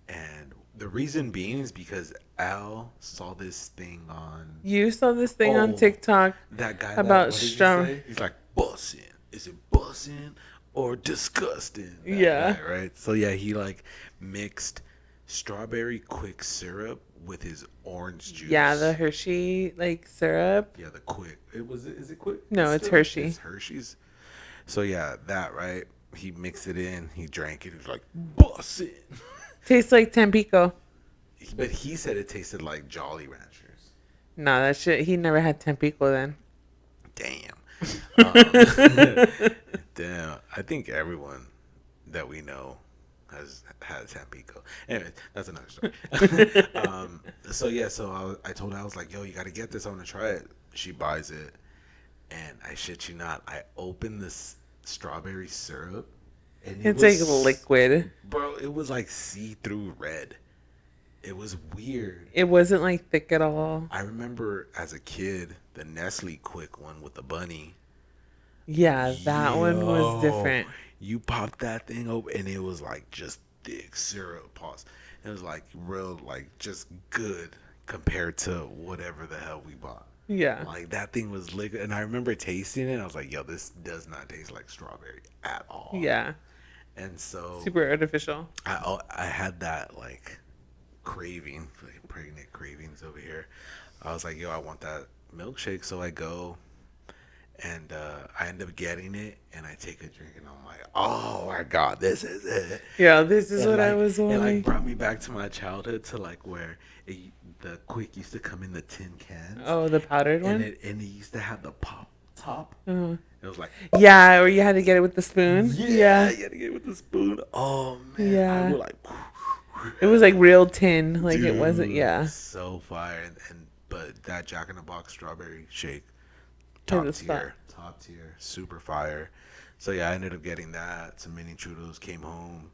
And the reason being is because Al saw this thing on You saw this thing on Oh, TikTok that guy. about What did he strawberry. say? He's like, bussin'. Is it bussin' or disgusting? That Yeah. guy, right? So yeah, he like mixed strawberry quick syrup with his orange juice. Yeah, the Hershey like syrup. Yeah, the quick. Is it quick? No, it's Still? Hershey. It's Hershey's. So yeah, that right. He mixed it in. He drank it. He was like, bussin'. Tastes like Tampico. But he said it tasted like Jolly Ranchers. No, that shit. He never had Tampico then. Damn. Um, damn. I think everyone that we know has had Tampico. Anyway, that's another story. So yeah, so I told her, I was like, yo, you got to get this. I want to try it. She buys it. And I shit you not, I opened this strawberry syrup. And It's like liquid. Bro, it was like see-through red. It was weird. It wasn't like thick at all. I remember as a kid, the Nestle Quick one with the bunny. Yeah, that one was Yo, different. You popped that thing open and it was like just thick syrup. Pause. It was like real, like just good compared to whatever the hell we bought. Yeah. Like that thing was liquid. And I remember tasting it. And I was like, yo, this does not taste like strawberry at all. Yeah. And so Super artificial. I had that like craving, like pregnant cravings over here. I was like, yo, I want that milkshake. So I go and I end up getting it and I take a drink and I'm like, oh my God, this is it. Yeah, this is And what I like, was it wanting. like brought me back to my childhood to like where the Quick used to come in the tin cans. Oh, the powdered one? And it used to have the pop top. Uh-huh. It was like, Yeah, or you had to get it with the spoon. yeah, you had to get it with the spoon. Oh man, Yeah. I would like. It was like real tin. Like it wasn't, Dude, yeah. so fire. But that Jack in the Box strawberry shake, Hit top the spot. tier, super fire. So yeah, I ended up getting that. Some mini churros. Came home,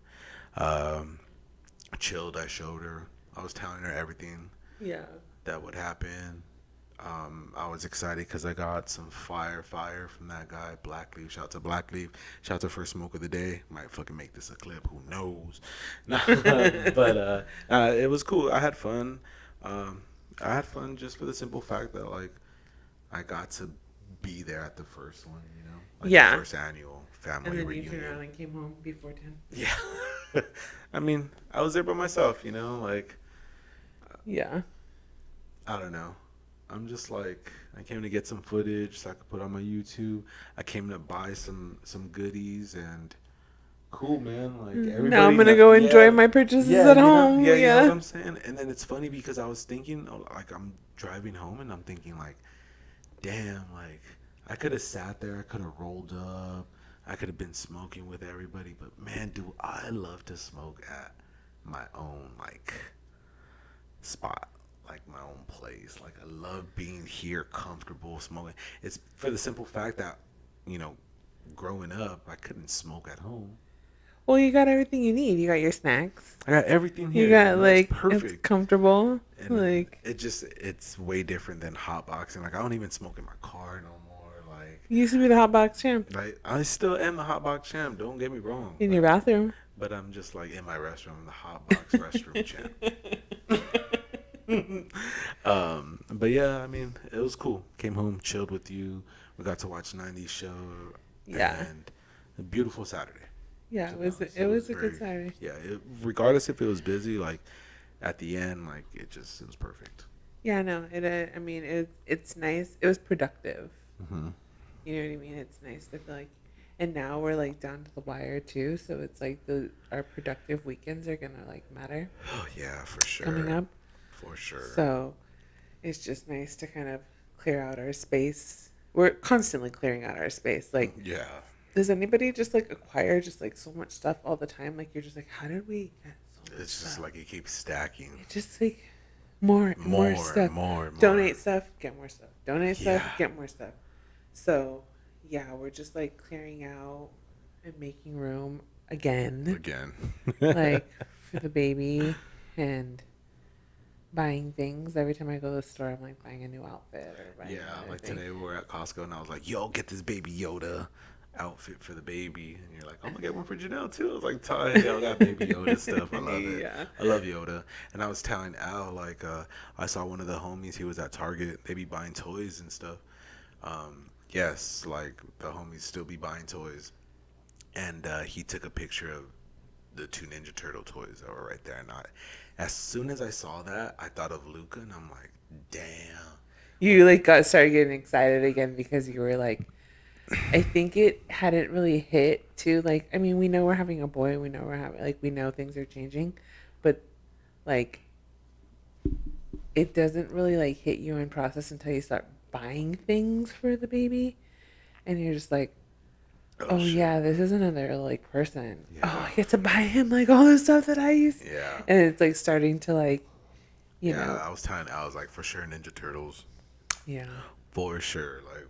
chilled. I showed her. I was telling her everything Yeah. that would happen. I was excited because I got some fire from that guy, Blackleaf. Shout out to Blackleaf. Shout out to First Smoke of the Day. Might fucking make this a clip. Who knows? But it was cool. I had fun. I had fun just for the simple fact that like I got to be there at the first one. You know, like Yeah. the first annual family And then reunion. you turned around and came home before 10. Yeah. I mean, I was there by myself. You know, like Yeah. I don't know. I'm just like I came to get some footage so I could put on my YouTube. I came to buy some goodies and cool, man. Like everybody. Now I'm gonna go enjoy my purchases at you know, home. yeah, Yeah. you know what I'm saying. And then it's funny because I was thinking, like I'm driving home and I'm thinking like, damn, like I could have sat there, I could have rolled up, I could have been smoking with everybody, but man, do I love to smoke at my own like spot, like my own place. Like I love being here, comfortable smoking. It's for the simple fact that, you know, growing up, I couldn't smoke at home. Well, you got everything you need. You got your snacks. I got everything here. You got know, like it's perfect. it's comfortable. And Like it's way different than hotboxing. Like I don't even smoke in my car no more. Like you used to be the hot box champ I still am the hotbox champ. Don't get me wrong. in your bathroom. But I'm just like in my restroom, I'm the hotbox restroom champ. But yeah, I mean, it was cool. Came home, chilled with you. We got to watch 90s show. Yeah. And a beautiful Saturday. Yeah, to it be was honest. it was a very- good Saturday. Yeah, regardless if it was busy, like at the end, like it was perfect. Yeah, no, it. I mean, it's nice. It was productive. Mm-hmm. You know what I mean? It's nice to feel like, and now we're like down to the wire too. So it's like our productive weekends are gonna like matter Oh yeah, for sure. coming up. For sure. So it's just nice to kind of clear out our space. We're constantly clearing out our space. Like, Yeah. does anybody just like acquire just like so much stuff all the time? Like you're just like, how did we get so much It's just stuff? like it keeps stacking. It's just like more stuff. More. Donate stuff, get more stuff. Donate stuff, Yeah. get more stuff. So yeah, we're just like clearing out and making room again, Again. like for the baby and buying things. Every time I go to the store, I'm like buying a new outfit or buying Yeah, another like thing. today we were at Costco and I was like, yo, get this baby Yoda. outfit for the baby, and you're like, I'm gonna get one for Janelle too. I was like, tight, I got Baby Yoda stuff. I love it. Yeah. I love Yoda. And I was telling Al, like, I saw one of the homies. He was at Target. They be buying toys and stuff. Yes, like the homies still be buying toys. And he took a picture of the two Ninja Turtle toys that were right there. And as soon as I saw that, I thought of Luca, and I'm like, damn. You like got started getting excited again because you were like, I think it hadn't really hit too. Like, I mean, we know we're having a boy. We know we're having like we know things are changing, but like it doesn't really like hit you in process until you start buying things for the baby, and you're just like, oh Shit. yeah, this is another like person. Yeah. Oh, I get to buy him like all the stuff that I used. Yeah. And it's like starting to like, you Yeah, know, I was telling, I was like, for sure, Ninja Turtles, yeah. for sure. Like,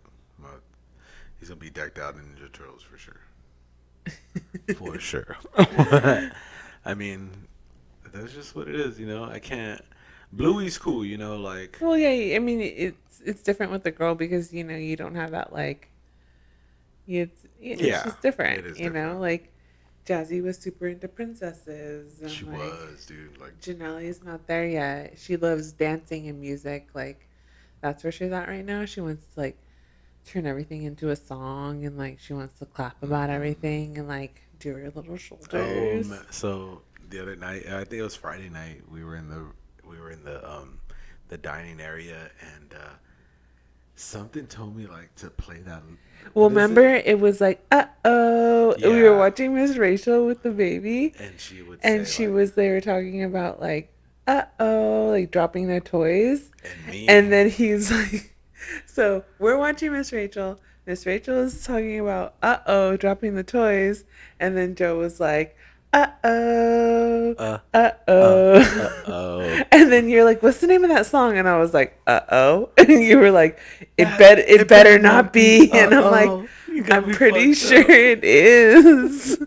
he's gonna be decked out in Ninja Turtles for sure, for sure. I mean, that's just what it is, you know. I can't. Bluey's cool, you know. Like, Well, yeah. I mean, it's different with the girl because you know you don't have that like. It's Yeah, just different, it is you know. different. Like, Jazzy was super into princesses, and she like was, dude. Like, Janelle's not there yet. She loves dancing and music. Like, that's where she's at right now. She wants to like turn everything into a song, and like she wants to clap about everything and like do her little shoulders. so the other night, I think it was Friday night. We were in the dining area, and something told me like to play that. Well, what is remember it? it was like, we Yeah. were watching Miss Rachel with the baby, And she would and say, she like, was they were talking about like, like dropping their toys, and me, and then he's like, so we're watching Miss Rachel. Miss Rachel is talking about dropping the toys, and then Joe was like, uh oh, uh, oh. And then you're like, what's the name of that song? And I was like, oh. And you were like, That- it better not be. And I'm like, Uh-oh. You got I'm me pretty fucked sure up. it is.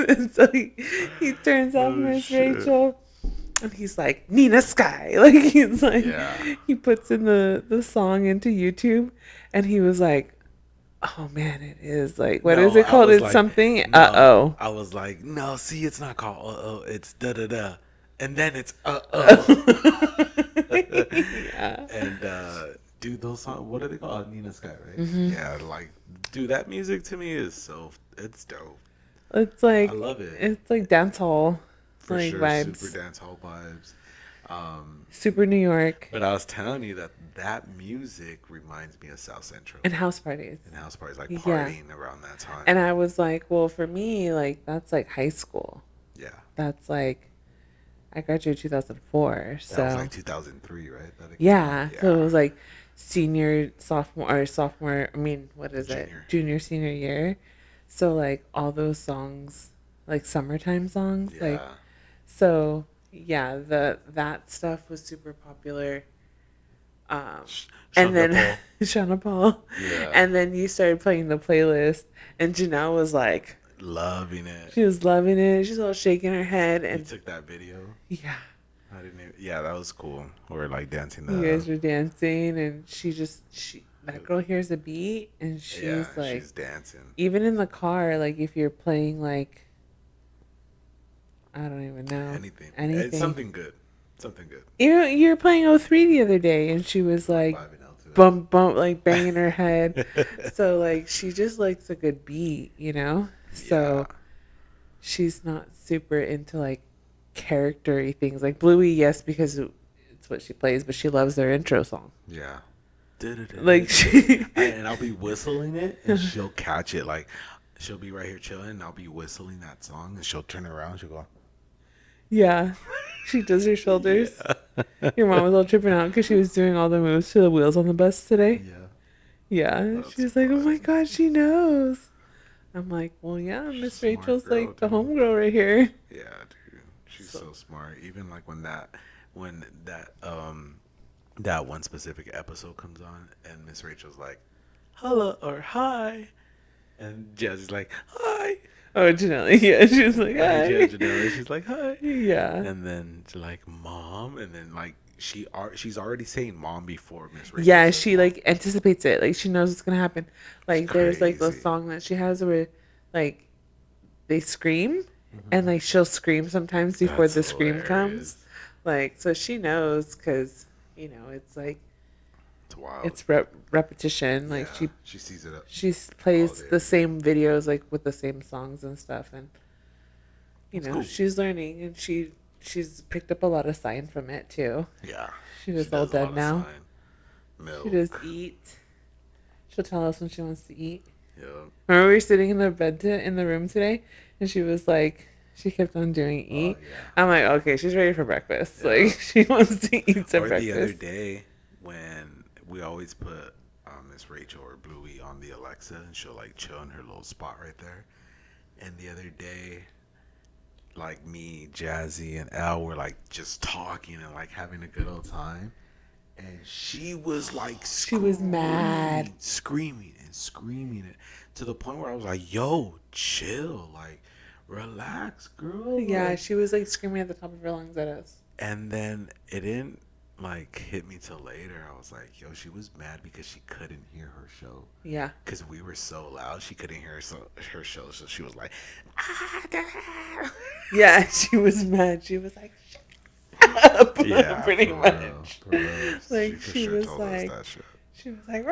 And so he turns off Oh, Miss shit. Rachel. And he's like, Nina Sky. Like, he's like, Yeah. he puts in the song into YouTube. And he was like, oh man, it is. Like, what is No, it I called? was It's like, something. no, I was like, no, see, it's not called it's da da da, and then it's Yeah. and dude, those songs, what are they called? Nina Sky, right? Mm-hmm. Yeah, like, dude, that music to me is it's dope. It's like I love it. It's like dance hall, For like sure, vibes. super dance hall vibes. Super New York But I was telling you that music reminds me of South Central and house parties. and house parties, like Yeah. partying around that time. And I was like, well, for me, like that's like high school. Yeah, That's like I graduated 2004, so that was like 2003, right? That it came yeah. out? So it was like senior, sophomore. I mean, what is it? Junior. Junior, senior year. So like all those songs, like summertime songs, Yeah. like so. Yeah, that stuff was super popular. And then Shauna Paul. Yeah. And then you started playing the playlist, and Janelle was like, Loving it. she was loving it. She's all shaking her head, You and took that video. yeah, I didn't even, yeah, that was cool. We're like dancing. you guys were dancing, and that girl hears a beat, and she's yeah, like, she's dancing. even in the car, like if you're playing like, I don't even know Anything. anything. It's something good. Something good. You're playing 03 the other day, and she was like, Vibing out to it. bump, like banging her head. So like she just likes a good beat, you know? So Yeah. she's not super into like charactery things. Like Bluey, yes, because it's what she plays, but she loves their intro song. Yeah. Like she And I'll be whistling it, and she'll catch it. Like, she'll be right here chilling, and I'll be whistling that song, and she'll turn around. She'll go, yeah. She does her shoulders. Your mom was all tripping out because she was doing all the moves to the wheels on the bus today. yeah. Yeah. That's She was like, oh my funny. God, she knows. I'm like, well, yeah, Miss Smart Rachel's girl, like the dude. homegirl right here. Yeah, dude. She's so smart. Even like when that one specific episode comes on, and Miss Rachel's like, hello or hi, and Jazzy's like, hi. Oh, Janelle. Yeah, she was like, And hi. Janelle, she's like, hi. Yeah. And then she's like, mom, and then like she's already saying mom before Miss Rachel. Yeah, says she mom. like anticipates it. Like she knows what's gonna happen. Like there's like a Crazy. song that she has where like they scream and like she'll scream sometimes before That's the scream hilarious. comes. Like so she knows because it's like It's wild. it's repetition. Like Yeah, she sees it up she all plays day. the same videos like with the same songs and stuff, and That's cool. she's learning and she's picked up a lot of sign from it too. Yeah, She she does all does a lot dead of now. sign. Milk. She does eat. She'll tell us when she wants to eat. Yeah. Remember we were sitting in the in the room today, and she was like, she kept on doing eat. yeah. I'm like, okay, she's ready for breakfast. Yeah. Like she wants to eat some Or breakfast. the other day when we always put Miss Rachel or Bluey on the Alexa and she'll like chill in her little spot right there. And the other day, like me, Jazzy, and Elle were like just talking and like having a good old time. And she was like She was mad. screaming it to the point where I was like, yo, chill, like relax, girl. Yeah, like, she was like screaming at the top of her lungs at us. and then it didn't like hit me till later. I was like, yo, she was mad because she couldn't hear her show. Yeah. Because we were so loud, she couldn't hear her show. So she was like, Yeah, she was mad. She was like, shut up. yeah, Pretty for much. real, for real. Like, for she sure was told us like- that shit. She was like,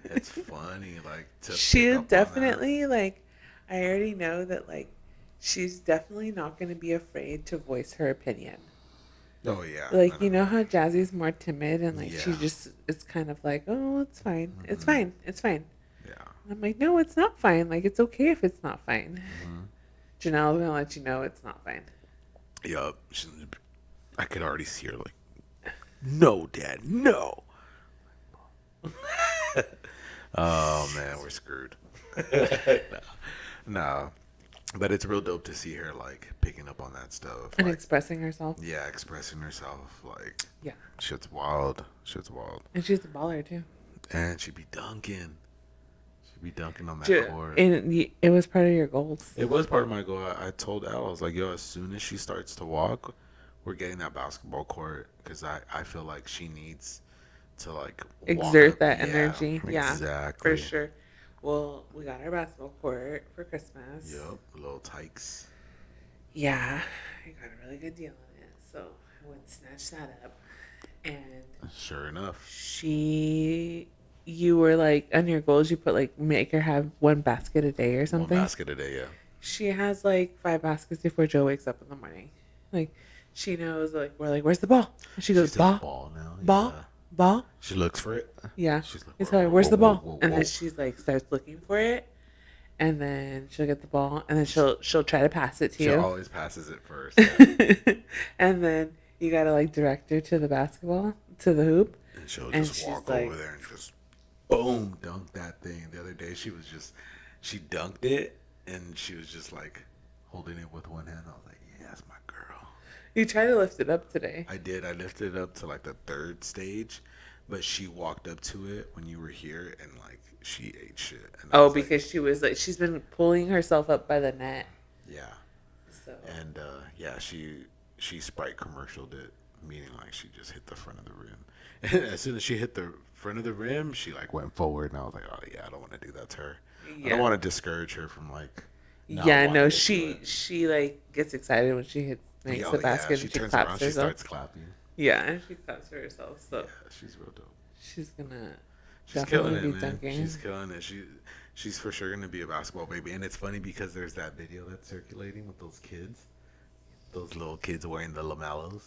It's funny, like to she pick up on that. definitely like I already know that like she's definitely not going to be afraid to voice her opinion. Oh yeah, Like you know how Jazzy's more timid and like she Yeah. just it's kind of like, oh, it's fine, it's fine, it's fine. yeah. And I'm like, no, it's not fine. Like it's okay if it's not fine. Janelle's gonna let you know it's not fine. Yup. I could already see her like, no, Dad, no. Oh man, we're screwed. no, but it's real dope to see her like picking up on that stuff And like, expressing herself. yeah, expressing herself. Like, Yeah. shit's wild. Shit's wild. And she's a baller too. And she be dunking. She be dunking on that court. And it was part of your goals. It was part of my goal. I told Al, I was like, yo, as soon as she starts to walk, we're getting that basketball court because I feel like she needs to like walk Exert up. that Yeah, energy. Yeah, exactly. for sure. Well, we got our basketball court for Christmas. Yep, little tykes. Yeah, I got a really good deal on it. So I went and snatched that up. And Sure enough. you were like, on your goals, you put like, make her have one basket a day or One something. basket a day, yeah. She has like 5 baskets before Joe wakes up in the morning. Like, she knows, like, we're like, where's the ball? And she goes, says ball, ball now. ball, Yeah. ball. She looks for it. Yeah. She's like, You tell her, whoa, where's the whoa, ball? whoa, And whoa. then she's like, starts looking for it. And then she'll get the ball. And then she'll try to pass it to She you. always passes it first. And then you got to like direct her to the basketball, to the hoop. And she'll And just she's walk like- over there and just boom, dunk that thing. The other day she dunked it and she was just like holding it with one hand. I was like, yeah, that's my girl. You try to lift it up today. I did. I lifted it up to like the 3rd stage, but she walked up to it when you were here and like she ate shit. And I Oh, was like, because she was like, she's been pulling herself up by the net. yeah. So And yeah, she Sprite commercialed it, meaning like she just hit the front of the rim. And as soon as she hit the front of the rim, she like went forward, and I was like, oh yeah, I don't want to do that to her. I yeah, don't want to discourage her from like. not yeah. wanting No, to do it. she like gets excited when she makes Oh, the basket. she and she turns claps around, she herself. starts clapping. Yeah, and she claps for herself. So Yeah, she's real dope. she's gonna She's killing definitely it, be man. dunking. She's killing it. She's for sure gonna be a basketball baby, and it's funny because there's that video that's circulating with those kids, those little kids wearing the lamellos,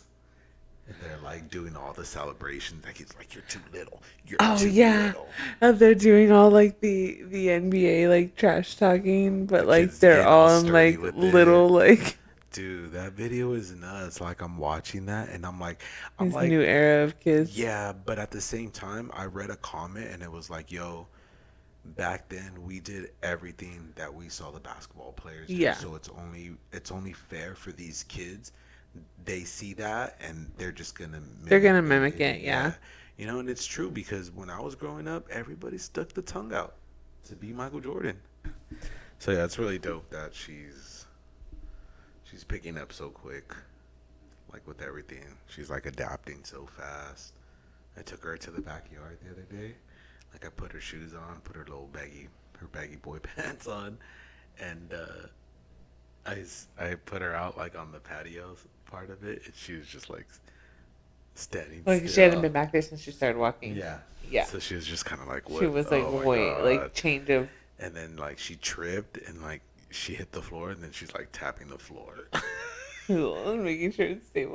and they're like doing all the celebrations. Like it's like you're too little. You're Oh too yeah, little. and they're doing all like the NBA like trash talking, but The like kids they're getting all all in sturdy like with little like Dude, that video is nuts. Like I'm watching that, and I'm like, this new era of kids. yeah, but at the same time, I read a comment and it was like, yo, back then we did everything that we saw the basketball players do. Yeah. So it's only fair for these kids. They see that and they're just gonna They're gonna mimic it, yeah. You know, and it's true because when I was growing up, everybody stuck the tongue out to be Michael Jordan. So yeah, it's really dope that she's picking up so quick. like with everything. She's like adapting so fast. I took her to the backyard the other day. Like I put her shoes on, put her her baggy boy pants on, and I put her out like on the patio part of it, and she was just like standing Like still. she hadn't been back there since she started walking. Yeah. Yeah. So she was just kind of like, what? She was like, Oh my wait, God. like change of. And then like she tripped and like she hit the floor, and then she's like tapping the floor. Making sure it's stable.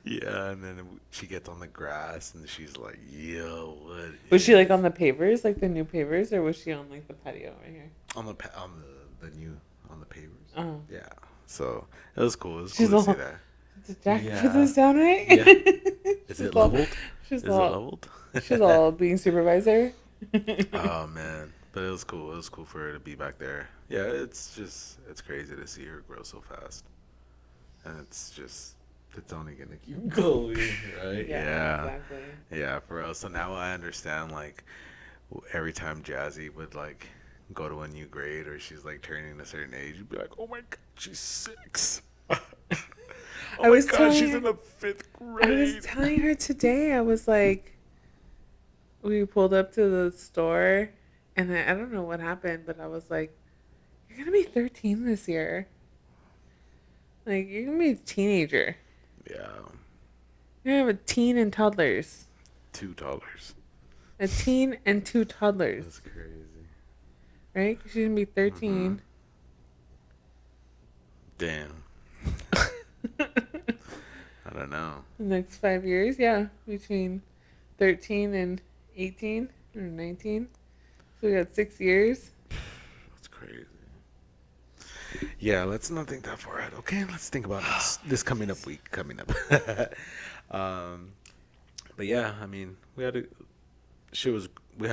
Yeah, and then she gets on the grass and she's like, "Yo, what?" Was she like on the pavers, like the new pavers, or was she on like the patio right here? on the new on the pavers? Oh, Yeah, so it was cool. It was She's cool to all- see that. did Jack Yeah. put this down right? Yeah. Is She's it all- leveled? She's Is all, it leveled? she's all being supervisor. Oh man, but it was cool. It was cool for her to be back there. Yeah, it's crazy to see her grow so fast, and it's only gonna keep going, right? Yeah. Exactly. Yeah, for real. So now I understand, like, every time Jazzy would, like, go to a new grade or she's, like, turning a certain age, you'd be like, oh my God, she's 6. Oh I was my God, telling she's her- in the 5th I was grade. telling her today, I was like, we pulled up to the store, and I don't know what happened, but I was like, you're going to be 13 this year. Like, you're going to be a teenager. Yeah, You're going to have a teen and toddlers. $2. A teen and 2 toddlers, That's crazy. right? 'Cause she's going to be 13. Damn. I don't know. The next 5 years, yeah, between 13 and 18 or 19. So we got 6 years. That's crazy. Yeah, let's not think that far ahead. Okay, let's think about this coming up week coming up. But yeah, I mean, we had a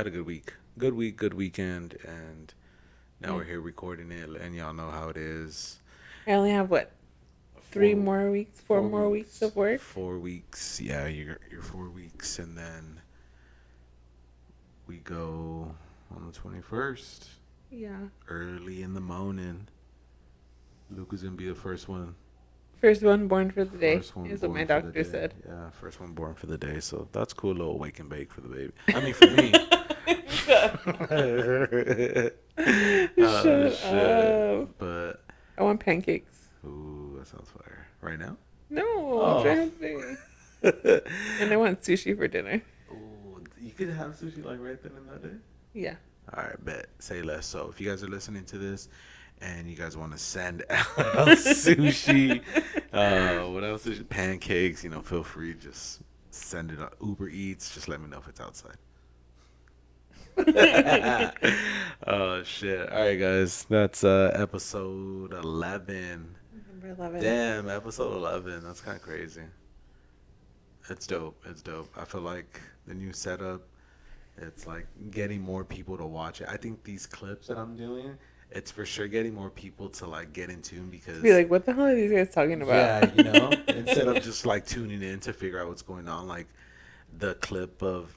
good week, good weekend, and now we're here recording it, and y'all know how it is. I only have what? 4 more weeks of work. 4 weeks, yeah, your 4 weeks, and then we go on the 21st, Yeah. early in the morning. Luke is gonna be the first one. First one born for the day First one is what born my for the doctor day. said. Yeah, first one born for the day. So that's cool, little wake and bake for the baby. I mean, for me. Shut up. But I want pancakes. ooh, that sounds fire. Right now? No, Oh. fancy. And I want sushi for dinner. Ooh, you could have sushi like right then and that day. Yeah. All right, bet. Say less. So if you guys are listening to this and you guys want to send out sushi, what else? Pancakes, feel free. Just send it on Uber Eats. Just let me know if it's outside. Oh, shit. All right, guys. That's episode 11. Number 11. Damn, episode 11. That's kind of crazy. It's dope. It's dope. I feel like the new setup, it's like getting more people to watch it. I think these clips that I'm doing, it's for sure getting more people to like get in tune because Be like, what the hell are these guys talking about? yeah, instead of just like tuning in to figure out what's going on, like the clip of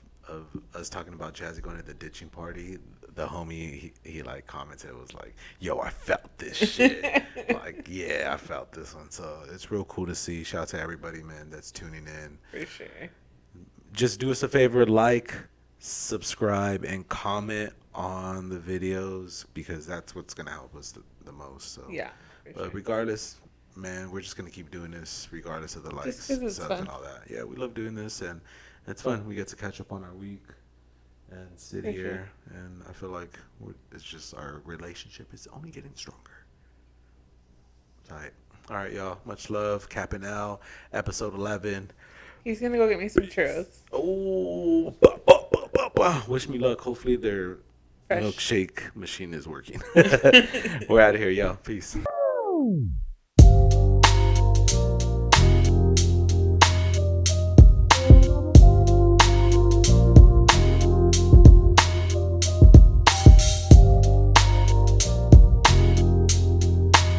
us talking about Jazzy going to the ditching party, the homie he like commented, was like, yo, I felt this shit. Like, yeah, I felt this one. So it's real cool to see. Shout out to everybody, man, that's tuning in. For sure. Just do us a favor, like, subscribe, and comment on the videos because that's what's gonna help us the most. So Yeah. For but sure. regardless, man, we're just gonna keep doing this regardless of the likes, 'cause it's subs, fun. and all that. Yeah, we love doing this, and it's fun. We get to catch up on our week and sit For here, and I feel like it's just our relationship is only getting stronger. Tight. All right, y'all. Much love. Cap and L, episode 11. He's going to go get me some churros. Oh, wish me luck. Hopefully their Fresh. milkshake machine is working. We're out of here, y'all. Peace.